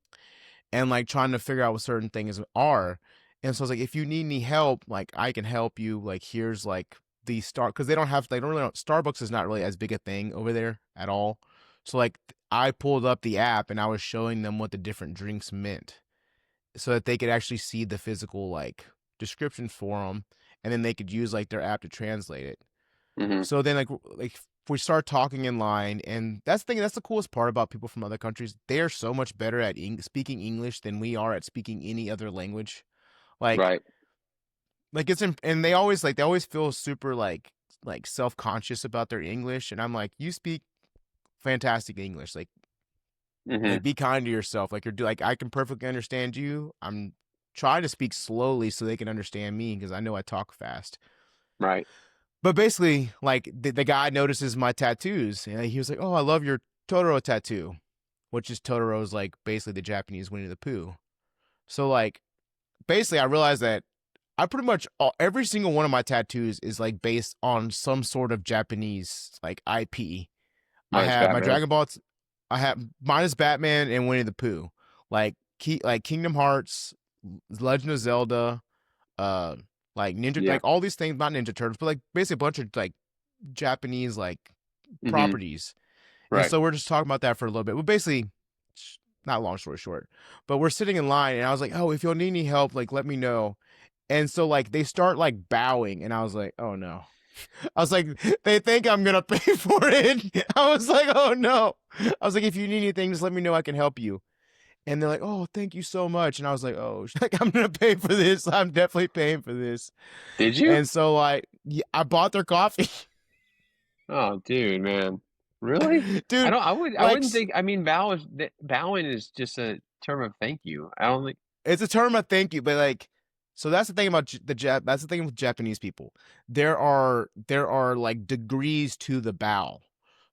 Speaker 1: and like trying to figure out what certain things are. And so I was like, if you need any help, like I can help you. Like here's like the start because they don't really know Starbucks is not really as big a thing over there at all. So like I pulled up the app and I was showing them what the different drinks meant so that they could actually see the physical like description for them and then they could use like their app to translate it.
Speaker 2: hmm
Speaker 1: So then like we start talking in line, and that's the coolest part about people from other countries. They are so much better at speaking English than we are at speaking any other language. Like
Speaker 2: right.
Speaker 1: and they always feel super like self-conscious about their English, and I'm like, you speak fantastic English. Like
Speaker 2: hmm
Speaker 1: be kind to yourself. Like like I can perfectly understand you. I'm trying to speak slowly so they can understand me because I know I talk fast.
Speaker 2: Right.
Speaker 1: But basically, like the guy notices my tattoos, and he was like, "Oh, I love your Totoro tattoo," which is Totoro's like basically the Japanese Winnie the Pooh. So like basically, I realized that I pretty much every single one of my tattoos is like based on some sort of Japanese like IP. I
Speaker 2: Minus
Speaker 1: have my
Speaker 2: Batman.
Speaker 1: Dragon Ball. I have mine is Batman and Winnie the Pooh, like like Kingdom Hearts, Legend of Zelda, uh, like Ninja,
Speaker 2: Yeah.
Speaker 1: like all these things, not Ninja Turtles, but like basically a bunch of like Japanese like
Speaker 2: hmm
Speaker 1: properties. And
Speaker 2: Right.
Speaker 1: so we're just talking about that for a little bit. But basically, not long story short, but we're sitting in line and I was like, "Oh, if you'll need any help, like let me know." And so like they start like bowing and I was like, "Oh no." I was like, "They think I'm going to pay for it." I was like, "Oh no." I was like, "If you need anything, just let me know, I can help you." And they're like, "Oh, thank you so much." And I was like, "Oh, like I'm going to pay for this. I'm definitely paying for this."
Speaker 2: Did you?
Speaker 1: And so like yeah, I bought their coffee.
Speaker 2: Oh, dude, man. Really? I
Speaker 1: Dude,
Speaker 2: don't. I
Speaker 1: like
Speaker 2: wouldn't think. I mean, bowing is just a term of thank you. I don't think.
Speaker 1: it's a term of thank you, but like, so that's the thing about the Jap. That's the thing with Japanese people. There are like degrees to the bow.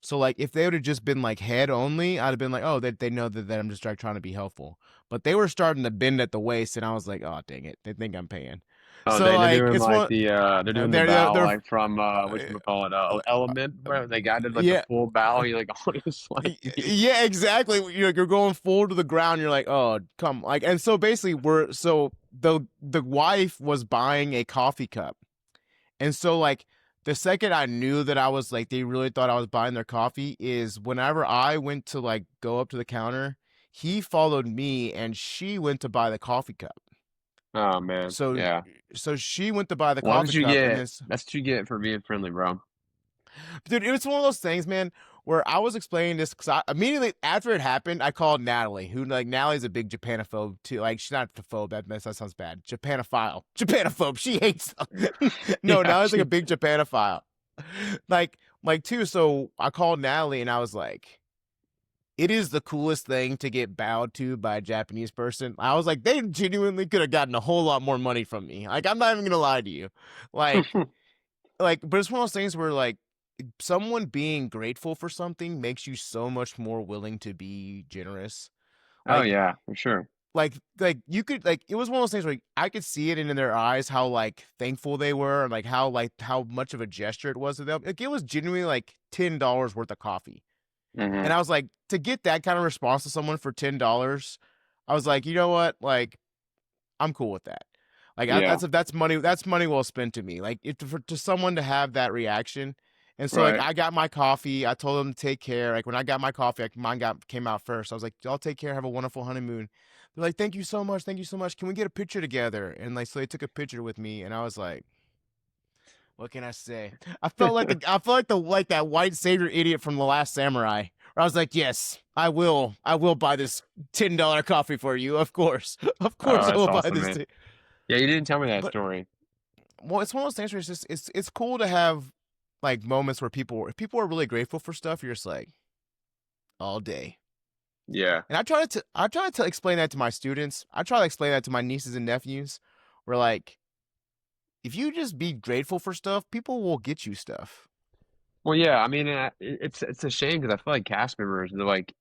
Speaker 1: So like, if they would have just been like head only, I'd have been like, oh, they know that I'm just like trying to be helpful. But they were starting to bend at the waist, and I was like, oh, dang it, they think I'm paying.
Speaker 2: Oh,
Speaker 1: So
Speaker 2: they're
Speaker 1: like,
Speaker 2: doing
Speaker 1: it's
Speaker 2: like
Speaker 1: one.
Speaker 2: the they're doing the
Speaker 1: They're
Speaker 2: bow
Speaker 1: they're
Speaker 2: like from which we call it Element where they guy did like the
Speaker 1: yeah.
Speaker 2: full bow. He like on his like knee.
Speaker 1: Yeah, exactly. You're going full to the ground. You're like, oh, come, like, and so basically, the wife was buying a coffee cup, and so like the second I knew that I was like they really thought I was buying their coffee is whenever I went to like go up to the counter, he followed me, and she went to buy the coffee cup.
Speaker 2: Oh man,
Speaker 1: So
Speaker 2: yeah.
Speaker 1: so she went to buy the
Speaker 2: Well, that's
Speaker 1: coffee
Speaker 2: what you
Speaker 1: cup, and
Speaker 2: get.
Speaker 1: then
Speaker 2: That's what you get for being friendly, bro.
Speaker 1: dude, it was one of those things, man, where I was explaining this because I immediately after it happened, I called Natalie, who like Natalie's a big Japanophobe too. Like she's not the phobe, that sounds bad. Japanophobe. She hates them. No,
Speaker 2: Yeah,
Speaker 1: Natalie's like a
Speaker 2: she,
Speaker 1: big Japanophile. Like, like too. So I called Natalie and I was like, it is the coolest thing to get bowed to by a Japanese person. I was like, they genuinely could have gotten a whole lot more money from me. Like, I'm not even gonna lie to you. Like, but it's one of those things where like someone being grateful for something makes you so much more willing to be generous.
Speaker 2: oh
Speaker 1: Like
Speaker 2: yeah, for sure.
Speaker 1: like you could like it was one of those things where I could see it in their eyes how like thankful they were and like how much of a gesture it was to them. Like it was genuinely like $10 worth of coffee.
Speaker 2: Hmm.
Speaker 1: And I was like, to get that kind of response to someone for $10, I was like, you know what? Like I'm cool with that. Like
Speaker 2: Yeah,
Speaker 1: that's money well spent to me. Like to someone to have that reaction, and so like
Speaker 2: right.
Speaker 1: I got my coffee. I told them to take care. Like when I got my coffee, like mine got came out first. I was like, y'all take care. Have a wonderful honeymoon. They're like, thank you so much. Thank you so much. Can we get a picture together? And like so they took a picture with me, and I was like, what can I say? I felt like that white savior idiot from The Last Samurai. Where I was like, yes, I will buy this $10 coffee for you. Of course, of
Speaker 2: Oh,
Speaker 1: course, I
Speaker 2: that's
Speaker 1: will buy
Speaker 2: awesome,
Speaker 1: this.
Speaker 2: man. Yeah, you didn't tell me that
Speaker 1: But
Speaker 2: story.
Speaker 1: well, it's one of those things where it's cool to have like moments where if people are really grateful for stuff, you're just like all day.
Speaker 2: Yeah.
Speaker 1: And I try to explain that to my students. I try to explain that to my nieces and nephews. Where like if you just be grateful for stuff, people will get you stuff.
Speaker 2: Well, yeah. I mean, it's a shame because I feel like cast members, they're like,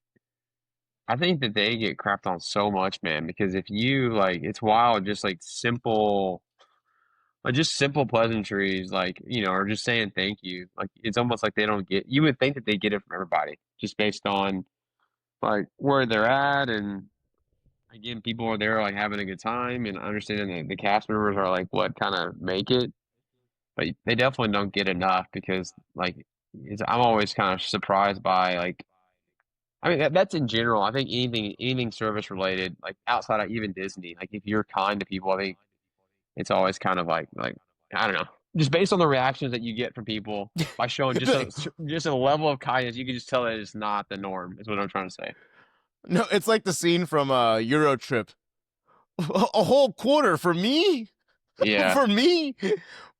Speaker 2: I think that they get crapped on so much, man. Because if you like, it's wild, just like simple. Like just simple pleasantries, like, or just saying thank you. Like it's almost like they don't get, you would think that they get it from everybody just based on like where they're at. And again, people are there like having a good time and understanding that the cast members are like what kind of make it. But they definitely don't get enough because like I'm always kind of surprised by like, I mean, that's in general. I think anything service related, like outside of even Disney, like if you're kind to people, I think it's always kind of like I don't know, just based on the reactions that you get from people by showing
Speaker 1: You'd be like,
Speaker 2: just a level of kindness, you can just tell that it's not the norm. Is what I'm trying to say.
Speaker 1: no, it's like the scene from Euro Trip. A whole quarter for me?
Speaker 2: Yeah,
Speaker 1: For me?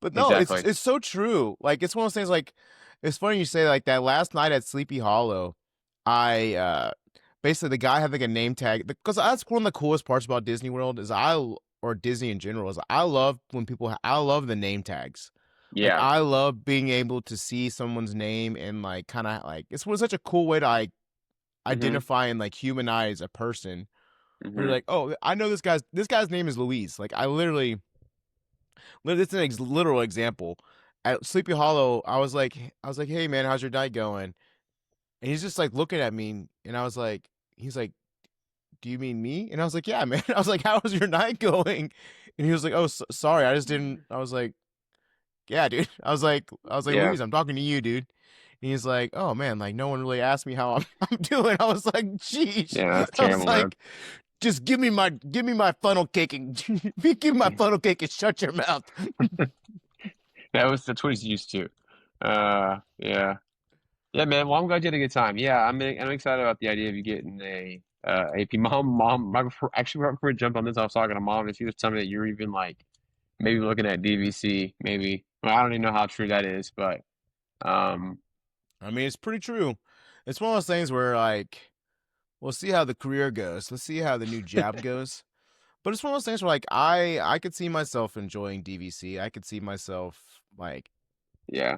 Speaker 1: But no,
Speaker 2: exactly.
Speaker 1: it's so true. Like it's one of those things like it's funny you say like that last night at Sleepy Hollow, I basically the guy had like a name tag because that's one of the coolest parts about Disney World is or Disney in general is I love when I love the name tags. Like
Speaker 2: Yeah.
Speaker 1: I love being able to see someone's name and like kind of like it's was such a cool way to like
Speaker 2: Hmm.
Speaker 1: identify and like humanize a person. Where you're
Speaker 2: Hmm.
Speaker 1: like, oh, I know this guy's name is Luis. Like I literally it's an literal example. At Sleepy Hollow, I was like, hey man, how's your night going? And he's just like looking at me, and he's like, do you mean me? And I was like, yeah, man. I was like, how was your night going? And he was like, oh, sorry, I just didn't. I was like, yeah, dude. I was like,
Speaker 2: Yeah.
Speaker 1: Luis, I'm talking to you, dude. And he's like, oh man, like no one really asked me how I'm doing. I was like, jeez.
Speaker 2: Yeah. That's
Speaker 1: I was
Speaker 2: terrible, man.
Speaker 1: like, just give me my funnel cake and give me my funnel cake and shut your mouth.
Speaker 2: That's what he's used to. Yeah. Yeah, man. Well, I'm glad you had a good time. Yeah, I'm excited about the idea of you getting a AP. Mom, right before we jumped on this, I was talking to mom, and she was telling me that you're even like maybe looking at DVC, maybe. Well, I don't even know how true that is, but um,
Speaker 1: I mean, it's pretty true. It's one of those things where like we'll see how the career goes. Let's see how the new jab goes. But it's one of those things where like I could see myself enjoying DVC. I could see myself like
Speaker 2: Yeah.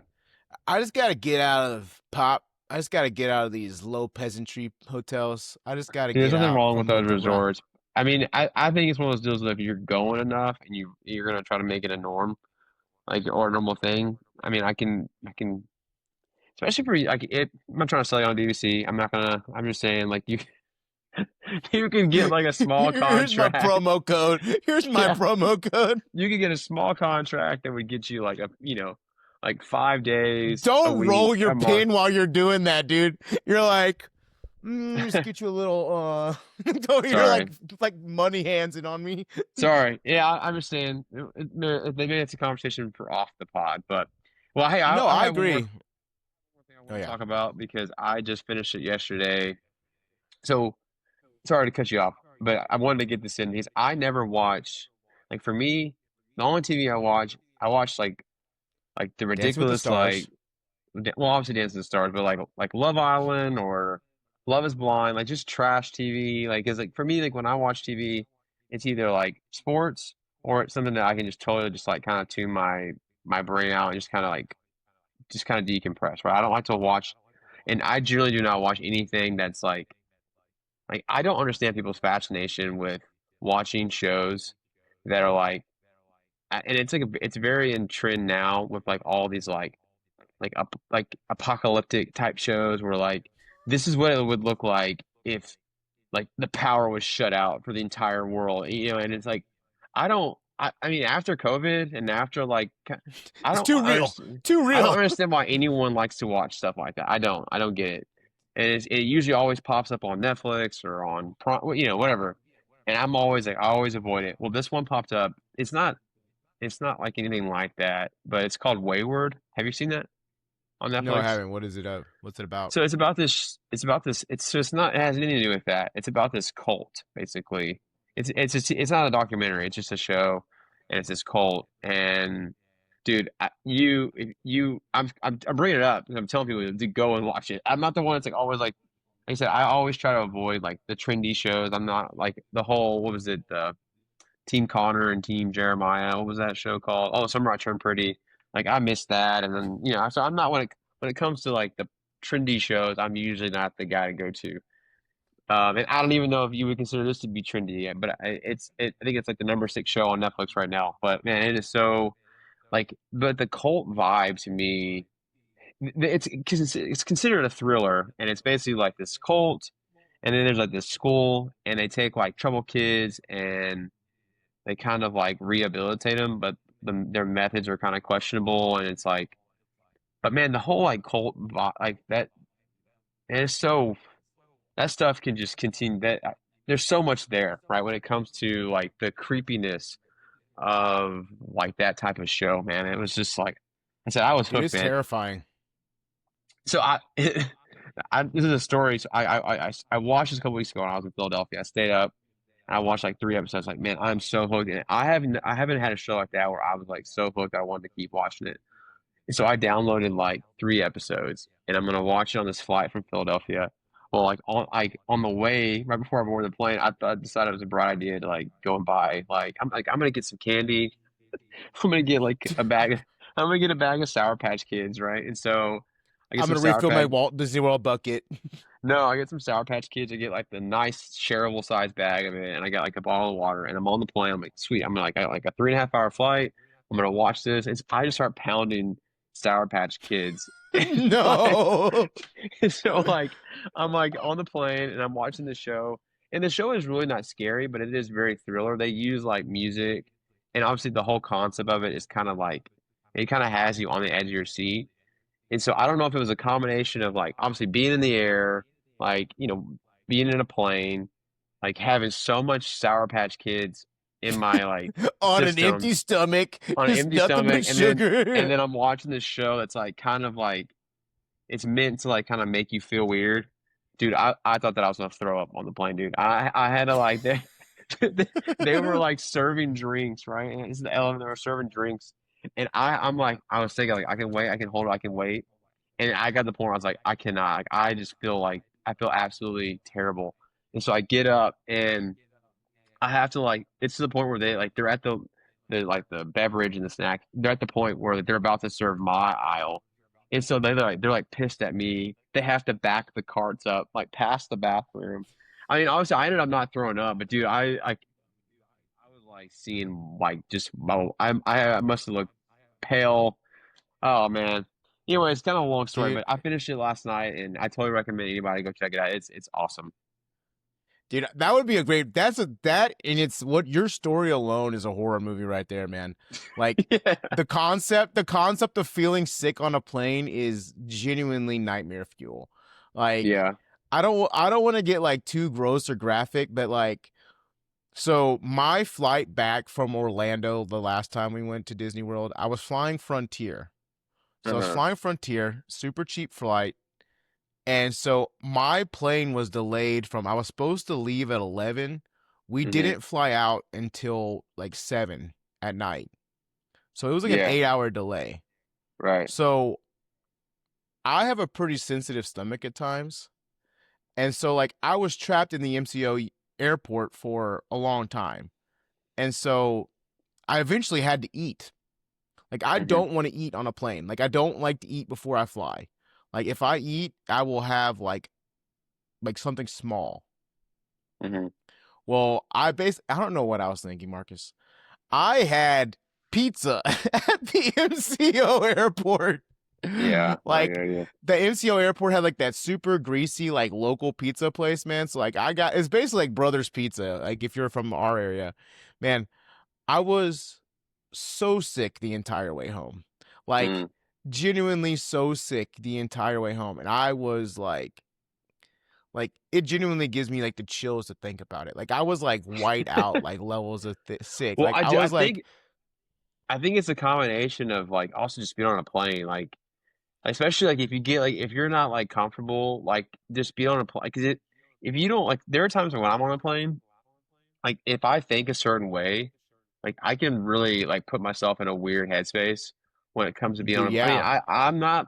Speaker 1: I just gotta get out of pop. I just gotta get out of these low peasantry hotels. I just gotta
Speaker 2: There's
Speaker 1: get
Speaker 2: nothing
Speaker 1: out
Speaker 2: wrong with
Speaker 1: from
Speaker 2: those
Speaker 1: like the rock.
Speaker 2: resorts. I mean, I think it's one of those deals that if you're going enough and you're gonna try to make it a norm, like or a normal thing. I mean, I can especially for like I'm not trying to sell you on BBC. I'm not gonna. I'm just saying like you you can get like a small
Speaker 1: Here's my
Speaker 2: contract.
Speaker 1: promo code. Here's my
Speaker 2: Yeah,
Speaker 1: promo code.
Speaker 2: you could get a small contract that would get you like a like 5 days a
Speaker 1: Don't roll
Speaker 2: week
Speaker 1: your
Speaker 2: a month.
Speaker 1: pin while you're doing that, dude. You're like, just get you a little you're
Speaker 2: Sorry.
Speaker 1: like money hands it on me.
Speaker 2: Sorry. Yeah, I understand. Maybe it's a conversation for off the pod, but well, hey,
Speaker 1: No,
Speaker 2: I
Speaker 1: I
Speaker 2: have
Speaker 1: agree.
Speaker 2: one thing I
Speaker 1: Oh
Speaker 2: want to
Speaker 1: yeah.
Speaker 2: talk about because I just finished it yesterday. So sorry to cut you off, but I wanted to get this in because I never watch like for me, the only TV I watch like the
Speaker 1: Dancing with the
Speaker 2: ridiculous
Speaker 1: Stars.
Speaker 2: well, obviously Dancing with the Stars, but like Love Island or Love is Blind, like just trash TV. Like, cause like for me, like when I watch TV, it's either like sports or it's something that I can just totally just like kind of tune my brain out and just kind of decompress. Right? I don't like to watch, and I generally do not watch anything that's like I don't understand people's fascination with watching shows that are and it's like it's very in trend now with like all these like apocalyptic type shows where like this is what it would look like if like the power was shut out for the entire world, and it's like I mean after COVID and after I
Speaker 1: It's
Speaker 2: don't
Speaker 1: too real.
Speaker 2: understand
Speaker 1: Too
Speaker 2: I don't
Speaker 1: real.
Speaker 2: understand why anyone likes to watch stuff like that. I don't get it. And it usually always pops up on Netflix or on whatever. And I'm always like I always avoid it. Well, this one popped up. It's not like anything like that, but it's called Wayward. Have you seen that on
Speaker 1: No, I
Speaker 2: Netflix?
Speaker 1: haven't. What is it of? What's it about?
Speaker 2: So it's about this. It's about this. It's so it's not. It has anything to do with that. It's about this cult, basically. It's not a documentary. It's just a show, and it's this cult. And dude, I'm bringing it up because I'm telling people to go and watch it. I'm not the one that's like always like I said. I always try to avoid like the trendy shows. I'm not like the whole what was it the Team Connor and Team Jeremiah. What was that show called? Oh, Summer I Turned Pretty. Like I missed that, and then so I'm not when it comes to like the trendy shows, I'm usually not the guy to go to. And I don't even know if you would consider this to be trendy yet, but I think it's like the number 6 show on Netflix right now. But man, it is so like, but the cult vibe to me, it's because it's considered a thriller, and it's basically like this cult, and then there's like this school, and they take like troubled kids and they kind of like rehabilitate them, but their methods are kind of questionable, and it's like, but man, the whole like like that, and it's so that stuff can just continue. There's so much there, right? When it comes to like the creepiness of like that type of show, man, it was just like I said, I was
Speaker 1: It
Speaker 2: hooked,
Speaker 1: is
Speaker 2: man.
Speaker 1: terrifying.
Speaker 2: So this is a story. So I watched this a couple weeks ago when I was in Philadelphia. I stayed up. I watched like 3 episodes. Like, man, I'm so hooked. And I haven't had a show like that where I was like so hooked I wanted to keep watching it. And so I downloaded like 3 episodes, and I'm gonna watch it on this flight from Philadelphia. Well, like on the way, right before I boarded the plane, I decided it was a bright idea to like go and buy I'm gonna get some candy. I'm gonna get like a bag. I'm gonna get a bag of Sour Patch Kids, right? And so I get
Speaker 1: I'm
Speaker 2: some
Speaker 1: gonna
Speaker 2: Sour
Speaker 1: refill my
Speaker 2: Patch.
Speaker 1: Walt Disney World bucket.
Speaker 2: No, I get some Sour Patch Kids. I get like the nice shareable size bag of it, and I got like a bottle of water. And I'm on the plane. I'm like, sweet. I'm like, I got like a 3.5 hour flight. I'm gonna watch this. I just start pounding Sour Patch Kids. And like,
Speaker 1: No.
Speaker 2: so like, I'm like on the plane and I'm watching the show. And the show is really not scary, but it is very thriller. They use like music, and obviously the whole concept of it is kind of like it kind of has you on the edge of your seat. And so I don't know if it was a combination of like obviously being in the air, like, being in a plane, like having so much Sour Patch Kids in my like
Speaker 1: On an
Speaker 2: system
Speaker 1: empty stomach,
Speaker 2: on an
Speaker 1: just
Speaker 2: empty
Speaker 1: nothing but
Speaker 2: stomach, and
Speaker 1: sugar.
Speaker 2: then I'm watching this show that's like kind of like it's meant to like kind of make you feel weird. Dude, I thought that I was gonna throw up on the plane, dude. I had to like they were like serving drinks, right? And it's the elevator, they were serving drinks. And I'm like, I was thinking like I can wait, I can hold it, I can wait. And I got to the point where I was like, I cannot. Like, I just feel like I feel absolutely terrible. And so I get up and I have to like it's to the point where they're at the like the beverage and the snack. They're at the point where they're about to serve my aisle. And so they're like pissed at me. They have to back the carts up, like past the bathroom. I mean, obviously I ended up not throwing up, but dude, I was like seeing like just I must have looked pale. Oh man. Anyway, it's kind of a long story,
Speaker 1: dude.
Speaker 2: but I finished it last night and I totally recommend anybody go check it out. It's awesome.
Speaker 1: Dude, that would be a great. That's a that, and it's what your story alone is a horror movie right there, man. Like
Speaker 2: Yeah.
Speaker 1: the concept of feeling sick on a plane is genuinely nightmare fuel. Like
Speaker 2: Yeah.
Speaker 1: I don't want to get like too gross or graphic, but like so my flight back from Orlando the last time we went to Disney World, I was flying Frontier. So I was
Speaker 2: Uh-huh.
Speaker 1: flying Frontier, super cheap flight. And so my plane was delayed from I was supposed to leave at 11. We
Speaker 2: Hmm.
Speaker 1: didn't fly out until like 7 at night. So it was like an
Speaker 2: Yeah.
Speaker 1: 8-hour delay.
Speaker 2: Right.
Speaker 1: So I have a pretty sensitive stomach at times. And so like I was trapped in the MCO airport for a long time. And so I eventually had to eat. Like I
Speaker 2: Hmm.
Speaker 1: don't want to eat on a plane. Like I don't like to eat before I fly. Like if I eat, I will have like something small.
Speaker 2: Hmm.
Speaker 1: Well, I don't know what I was thinking, Marcus. I had pizza at the MCO airport.
Speaker 2: Yeah. I
Speaker 1: Like
Speaker 2: hear you.
Speaker 1: the MCO airport had like that super greasy like local pizza place, man. So like I got it's basically like Brothers Pizza. Like if you're from our area, man, I was so sick the entire way home. Like
Speaker 2: Mm.
Speaker 1: genuinely so sick the entire way home, and I was like it genuinely gives me like the chills to think about it. Like I was like white out, like levels of sick.
Speaker 2: Well,
Speaker 1: Like
Speaker 2: I
Speaker 1: I
Speaker 2: do.
Speaker 1: was like,
Speaker 2: I think it's a combination of like also just being on a plane, like especially like if you get like if you're not like comfortable, like just be on a plane because if you don't like there are times when I'm on a plane, like if I think a certain way, like I can really like put myself in a weird headspace when it comes to being on
Speaker 1: dude,
Speaker 2: a. I mean,
Speaker 1: yeah,
Speaker 2: I'm not.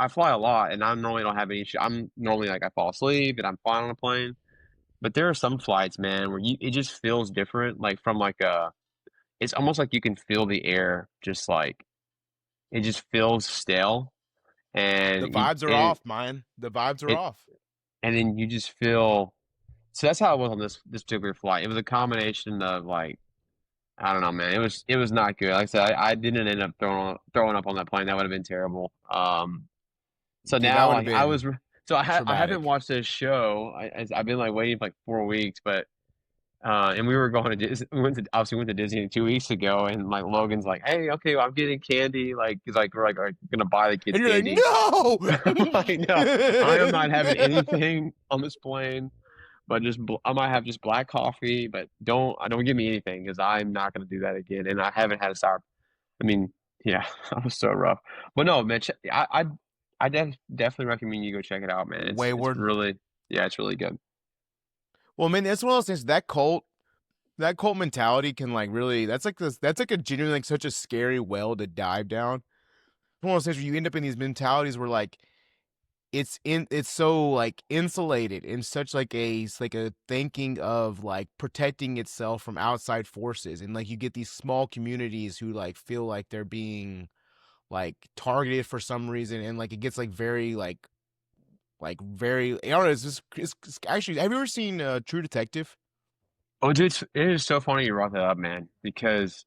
Speaker 2: I fly a lot, and I normally don't have any issue. I'm normally like I fall asleep and I'm flying on a plane. But there are some flights, man, where it just feels different. Like from like it's almost like you can feel the air, just like it just feels stale,
Speaker 1: the
Speaker 2: and
Speaker 1: vibes are off, man. The vibes are
Speaker 2: it,
Speaker 1: off.
Speaker 2: and then you just feel. So that's how it was on this particular flight. It was a combination of like I don't know, man. It was not good. Like I said, I didn't end up throwing up on that plane. That would have been terrible. So
Speaker 1: Dude, that
Speaker 2: now
Speaker 1: would have
Speaker 2: like
Speaker 1: been
Speaker 2: I haven't
Speaker 1: traumatic.
Speaker 2: watched this show. I've been like waiting for like 4 weeks, but and we were going to Disney. We went to Disney 2 weeks ago, and like Logan's like, hey, okay, well, I'm getting candy. Like he's like we're like are gonna buy the kids
Speaker 1: And you're like,
Speaker 2: candy.
Speaker 1: no.
Speaker 2: I'm like, no, I am not having anything on this plane. But I might have just black coffee, but don't give me anything because I'm not gonna do that again. And I haven't had a sour. I mean, yeah, that was so rough. But no, man, definitely recommend you go check it out, man. It's
Speaker 1: Wayward.
Speaker 2: really yeah, it's really good.
Speaker 1: Well, man, that's one of those things. That cult mentality can like really. That's like this. That's like a genuinely like such a scary well to dive down. It's one of those things where you end up in these mentalities where like it's so like insulated in such like a thinking of like protecting itself from outside forces, and like you get these small communities who like feel like they're being like targeted for some reason, and like it gets like very I don't know, it's actually, have you ever seen True Detective?
Speaker 2: Oh, dude, it is so funny you brought that up, man, because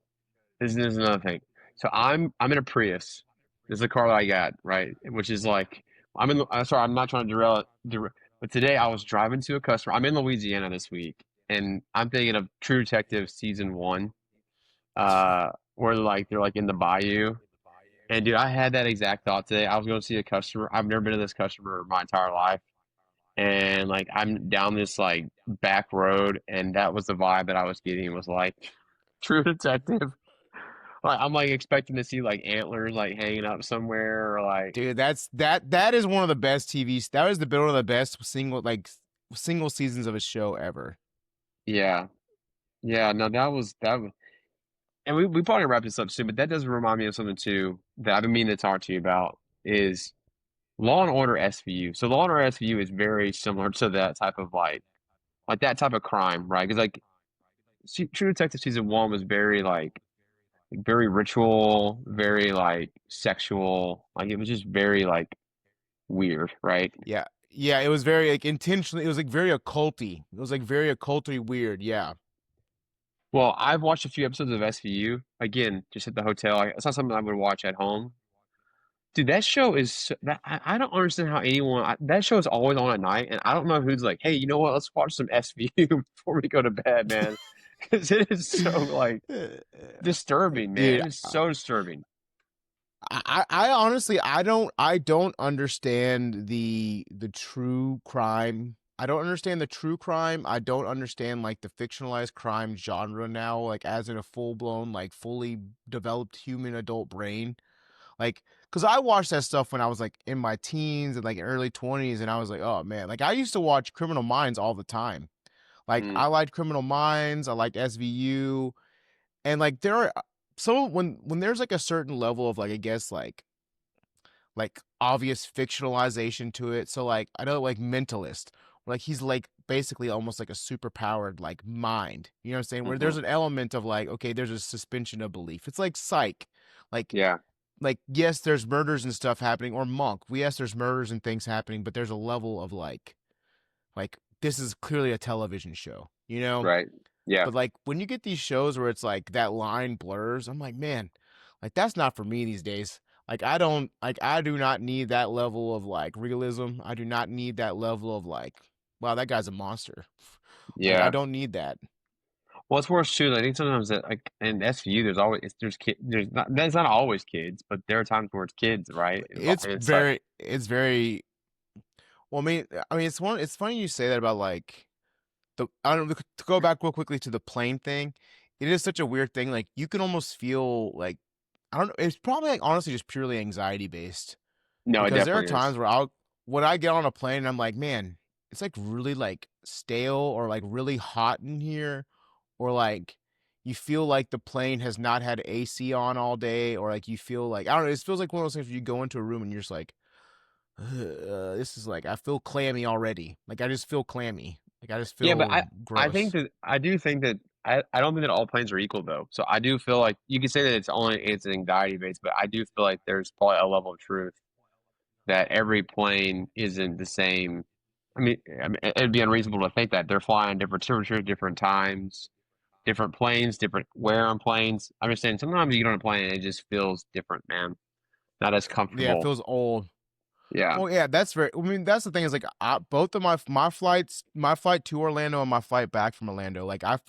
Speaker 2: this is another thing. So I'm in a Prius. This is the car that I got, right? Which is like I'm sorry, I'm not trying to but today I was driving to a customer. I'm in Louisiana this week, and I'm thinking of True Detective season one, where they're like in the bayou. And dude, I had that exact thought today. I was going to see a customer. I've never been to this customer my entire life. And like I'm down this like back road, and that was the vibe that I was getting was like True Detective. Like I'm like expecting to see like antlers like hanging up somewhere or like
Speaker 1: Dude, that is one of the best TVs. That is one of the best single seasons of a show ever.
Speaker 2: yeah. Yeah, no, that was and we probably wrap this up soon, but that does remind me of something too that I've been meaning to talk to you about is Law and Order SVU. So Law and Order SVU is very similar to that type of like that type of crime, right? Because like True Detective season one was very like very ritual, very like sexual. Like it was just very like weird, right?
Speaker 1: Yeah. Yeah, it was very like intentionally it was like very occulty. It was like very occulty weird, yeah.
Speaker 2: Well, I've watched a few episodes of SVU. Again, just at the hotel. It's not something I would watch at home. Dude, that show is that I don't understand how that show is always on at night, and I don't know who's like, hey, you know what? Let's watch some SVU before we go to bed, man, because it is so like disturbing, man.
Speaker 1: Dude,
Speaker 2: It is so disturbing.
Speaker 1: I honestly I don't understand the true crime. I don't understand the true crime. I don't understand like the fictionalized crime genre now, like as in a full blown, like fully developed human adult brain. Like, cause I watched that stuff when I was like in my teens and like early 20s, and I was like, oh man, like I used to watch Criminal Minds all the time. Like
Speaker 2: Mm,
Speaker 1: I liked Criminal Minds, I liked SVU, and like there are some when there's like a certain level of like I guess like obvious fictionalization to it. So like I know like Mentalist, where like he's like basically almost like a super powered like mind. You know what I'm saying? Where there's
Speaker 2: hmm.
Speaker 1: an element of like okay, there's a suspension of belief. It's like Psych, like
Speaker 2: Yeah,
Speaker 1: yes, there's murders and stuff happening, or Monk. Yes, there's murders and things happening, but there's a level of like this is clearly a television show. You know?
Speaker 2: right. Yeah,
Speaker 1: But like when you get these shows where it's like that line blurs, I'm like, man, like that's not for me these days. Like I do not need that level of like realism. I do not need that level of like, wow, that guy's a monster. Like I
Speaker 2: yeah.
Speaker 1: don't need that.
Speaker 2: Well, it's worse too. I think sometimes that like in SVU, there's not that's not always kids, but there are times where it's kids, right? It's like
Speaker 1: It's very well. I mean, it's funny you say that about like I don't know, to go back real quickly to the plane thing. It is such a weird thing. Like you can almost feel like I don't know. It's probably like honestly just purely anxiety based
Speaker 2: no, it
Speaker 1: because there are
Speaker 2: definitely
Speaker 1: times
Speaker 2: is.
Speaker 1: where I'll when I get on a plane and I'm like, man, it's like really like stale or like really hot in here, or like you feel like the plane has not had AC on all day, or like you feel like I don't know. It feels like one of those things where you go into a room and you're just like, this is like I feel clammy already. Like I just feel clammy. Like I just
Speaker 2: Yeah, but
Speaker 1: feel
Speaker 2: I think
Speaker 1: gross.
Speaker 2: that I do think that I don't think that all planes are equal though. So I do feel like you can say that it's anxiety based, but I do feel like there's probably a level of truth that every plane isn't the same. I mean, it'd be unreasonable to think that they're flying different temperatures, different times, different planes, different wear on planes. I'm just saying sometimes you get on a plane and it just feels different, man. Not as
Speaker 1: Yeah, it
Speaker 2: comfortable.
Speaker 1: feels old.
Speaker 2: Yeah.
Speaker 1: Well, yeah, that's very. I mean, that's the thing is like both of my flights, my flight to Orlando and my flight back from Orlando, like I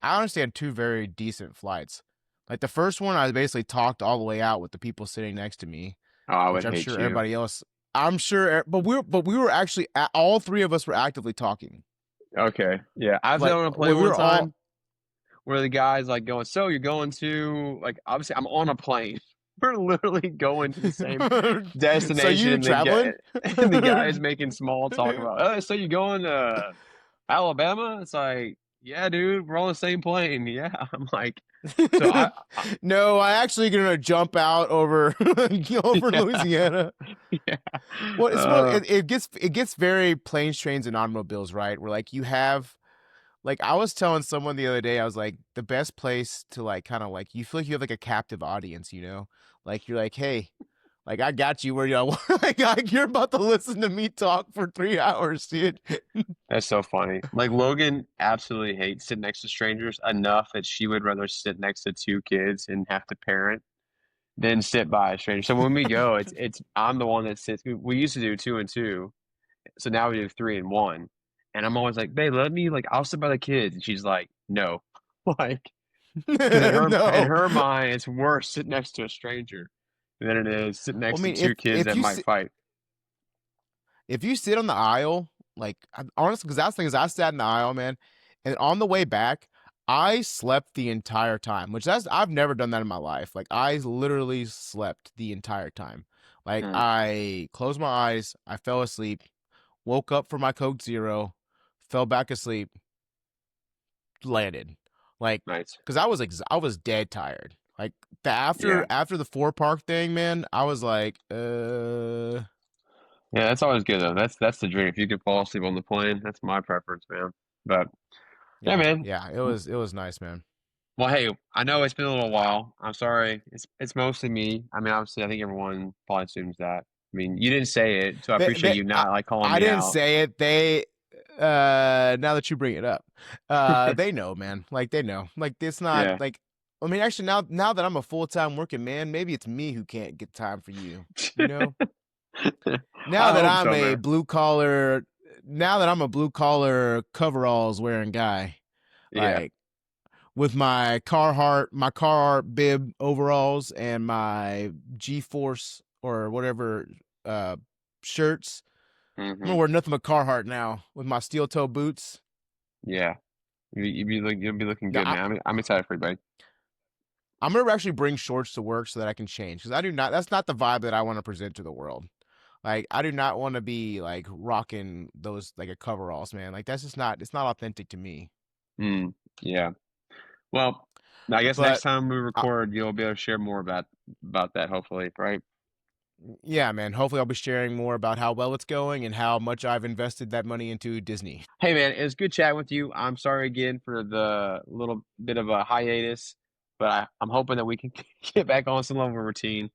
Speaker 1: understand two very decent flights. Like the first one, I basically talked all the way out with the people sitting next to me,
Speaker 2: Oh, I
Speaker 1: which
Speaker 2: would
Speaker 1: I'm
Speaker 2: hate
Speaker 1: sure
Speaker 2: you.
Speaker 1: everybody else. I'm sure, but we were actually all three of us were actively talking.
Speaker 2: Okay. Yeah. I've been
Speaker 1: Like
Speaker 2: on a
Speaker 1: when
Speaker 2: plane
Speaker 1: we
Speaker 2: one
Speaker 1: were all.
Speaker 2: time where the guy's like going, so you're going to like obviously I'm on a plane. We're literally going to the same
Speaker 1: So
Speaker 2: destination
Speaker 1: you
Speaker 2: and the guy
Speaker 1: traveling?
Speaker 2: and the guy is making small talk about, so you going to Alabama? It's like, yeah, dude, we're on the same plane. Yeah. I'm like, so I
Speaker 1: No, I actually gonna jump out over over
Speaker 2: yeah,
Speaker 1: Louisiana.
Speaker 2: yeah.
Speaker 1: Well, it's more
Speaker 2: Uh,
Speaker 1: it gets very planes, trains, and automobiles, right? Where like you have like I was telling someone the other day, I was like the best place to like kind of like you feel like you have like a captive audience, you know? Like you're like, hey, like I got you where you are. Like you're about to listen to me talk for 3 hours, dude.
Speaker 2: that's so funny. Like Logan absolutely hates sitting next to strangers enough that she would rather sit next to two kids and have to parent than sit by a stranger. So when we go, it's I'm the one that sits. We used to do two and two, so now we do three and one. And I'm always like, babe, let me like I'll sit by the kids, and she's like, no, like because in
Speaker 1: No.
Speaker 2: her mind, it's worse sitting next to a stranger than it is sitting
Speaker 1: Well, I
Speaker 2: next to
Speaker 1: mean,
Speaker 2: two kids
Speaker 1: if
Speaker 2: that might fight.
Speaker 1: if you sit on the aisle, like honestly, because that's the thing is I sat in the aisle, man, and on the way back, I slept the entire time, which that's I've never done that in my life. Like I literally slept the entire time. Like
Speaker 2: Mm,
Speaker 1: I closed my eyes, I fell asleep, woke up for my Coke Zero, fell back asleep, landed. Like,
Speaker 2: nice.
Speaker 1: because I was dead tired. Like
Speaker 2: Yeah.
Speaker 1: after the four park thing, man, I was like,
Speaker 2: Yeah, that's always good though. That's the dream. If you could fall asleep on the plane, that's my preference, man. But yeah,
Speaker 1: Yeah,
Speaker 2: man.
Speaker 1: yeah, it was nice, man.
Speaker 2: Well, hey, I know it's been a little while. I'm sorry. It's mostly me. I mean, obviously, I think everyone probably assumes that. I mean, you didn't say it, so I
Speaker 1: They,
Speaker 2: appreciate
Speaker 1: they,
Speaker 2: you
Speaker 1: I,
Speaker 2: not like calling
Speaker 1: I
Speaker 2: me
Speaker 1: didn't
Speaker 2: out.
Speaker 1: say it. Now that you bring it up, they know, man. Like they know. Like it's not
Speaker 2: Yeah.
Speaker 1: like. I mean, actually, now that I'm a full time working man, maybe it's me who can't get time for you. You know, now
Speaker 2: I
Speaker 1: that
Speaker 2: hope
Speaker 1: I'm
Speaker 2: so,
Speaker 1: a
Speaker 2: man.
Speaker 1: blue collar, now that I'm a blue collar coveralls wearing guy,
Speaker 2: Yeah.
Speaker 1: like with my Carhartt bib overalls and my G Force or whatever uh shirts. I'm
Speaker 2: Hmm.
Speaker 1: gonna wear nothing but Carhartt now with my steel toe boots.
Speaker 2: Yeah. You'll be looking
Speaker 1: Yeah,
Speaker 2: good, man. I'm excited for you, buddy.
Speaker 1: I'm gonna actually bring shorts to work so that I can change because I do not. That's not the vibe that I want to present to the world. Like I do not want to be like rocking those like a coveralls, man. Like that's just not. It's not authentic to me.
Speaker 2: Mm, yeah. Well, I guess next
Speaker 1: But
Speaker 2: time we
Speaker 1: uh,
Speaker 2: record, you'll be able to share more about that, hopefully, right?
Speaker 1: yeah, man. Hopefully, I'll be sharing more about how well it's going and how much I've invested that money into Disney.
Speaker 2: Hey, man, it was good chatting with you. I'm sorry again for the little bit of a hiatus, but I'm hoping that we can get back on some level of routine.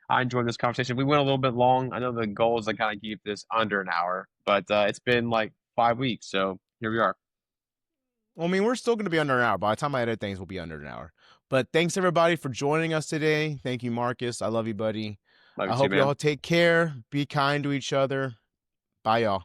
Speaker 2: I enjoyed this conversation. We went a little bit long. I know the goal is to kind of keep this under an hour, but it's been like 5 weeks, so here we are.
Speaker 1: Well, I mean, we're still going to be under an hour. By the time I edit things, we'll be under an hour. But thanks everybody for joining us today. Thank you, Marcus. I love you, buddy.
Speaker 2: Love you
Speaker 1: I
Speaker 2: too,
Speaker 1: hope you
Speaker 2: man.
Speaker 1: all take care. Be kind to each other. Bye, y'all.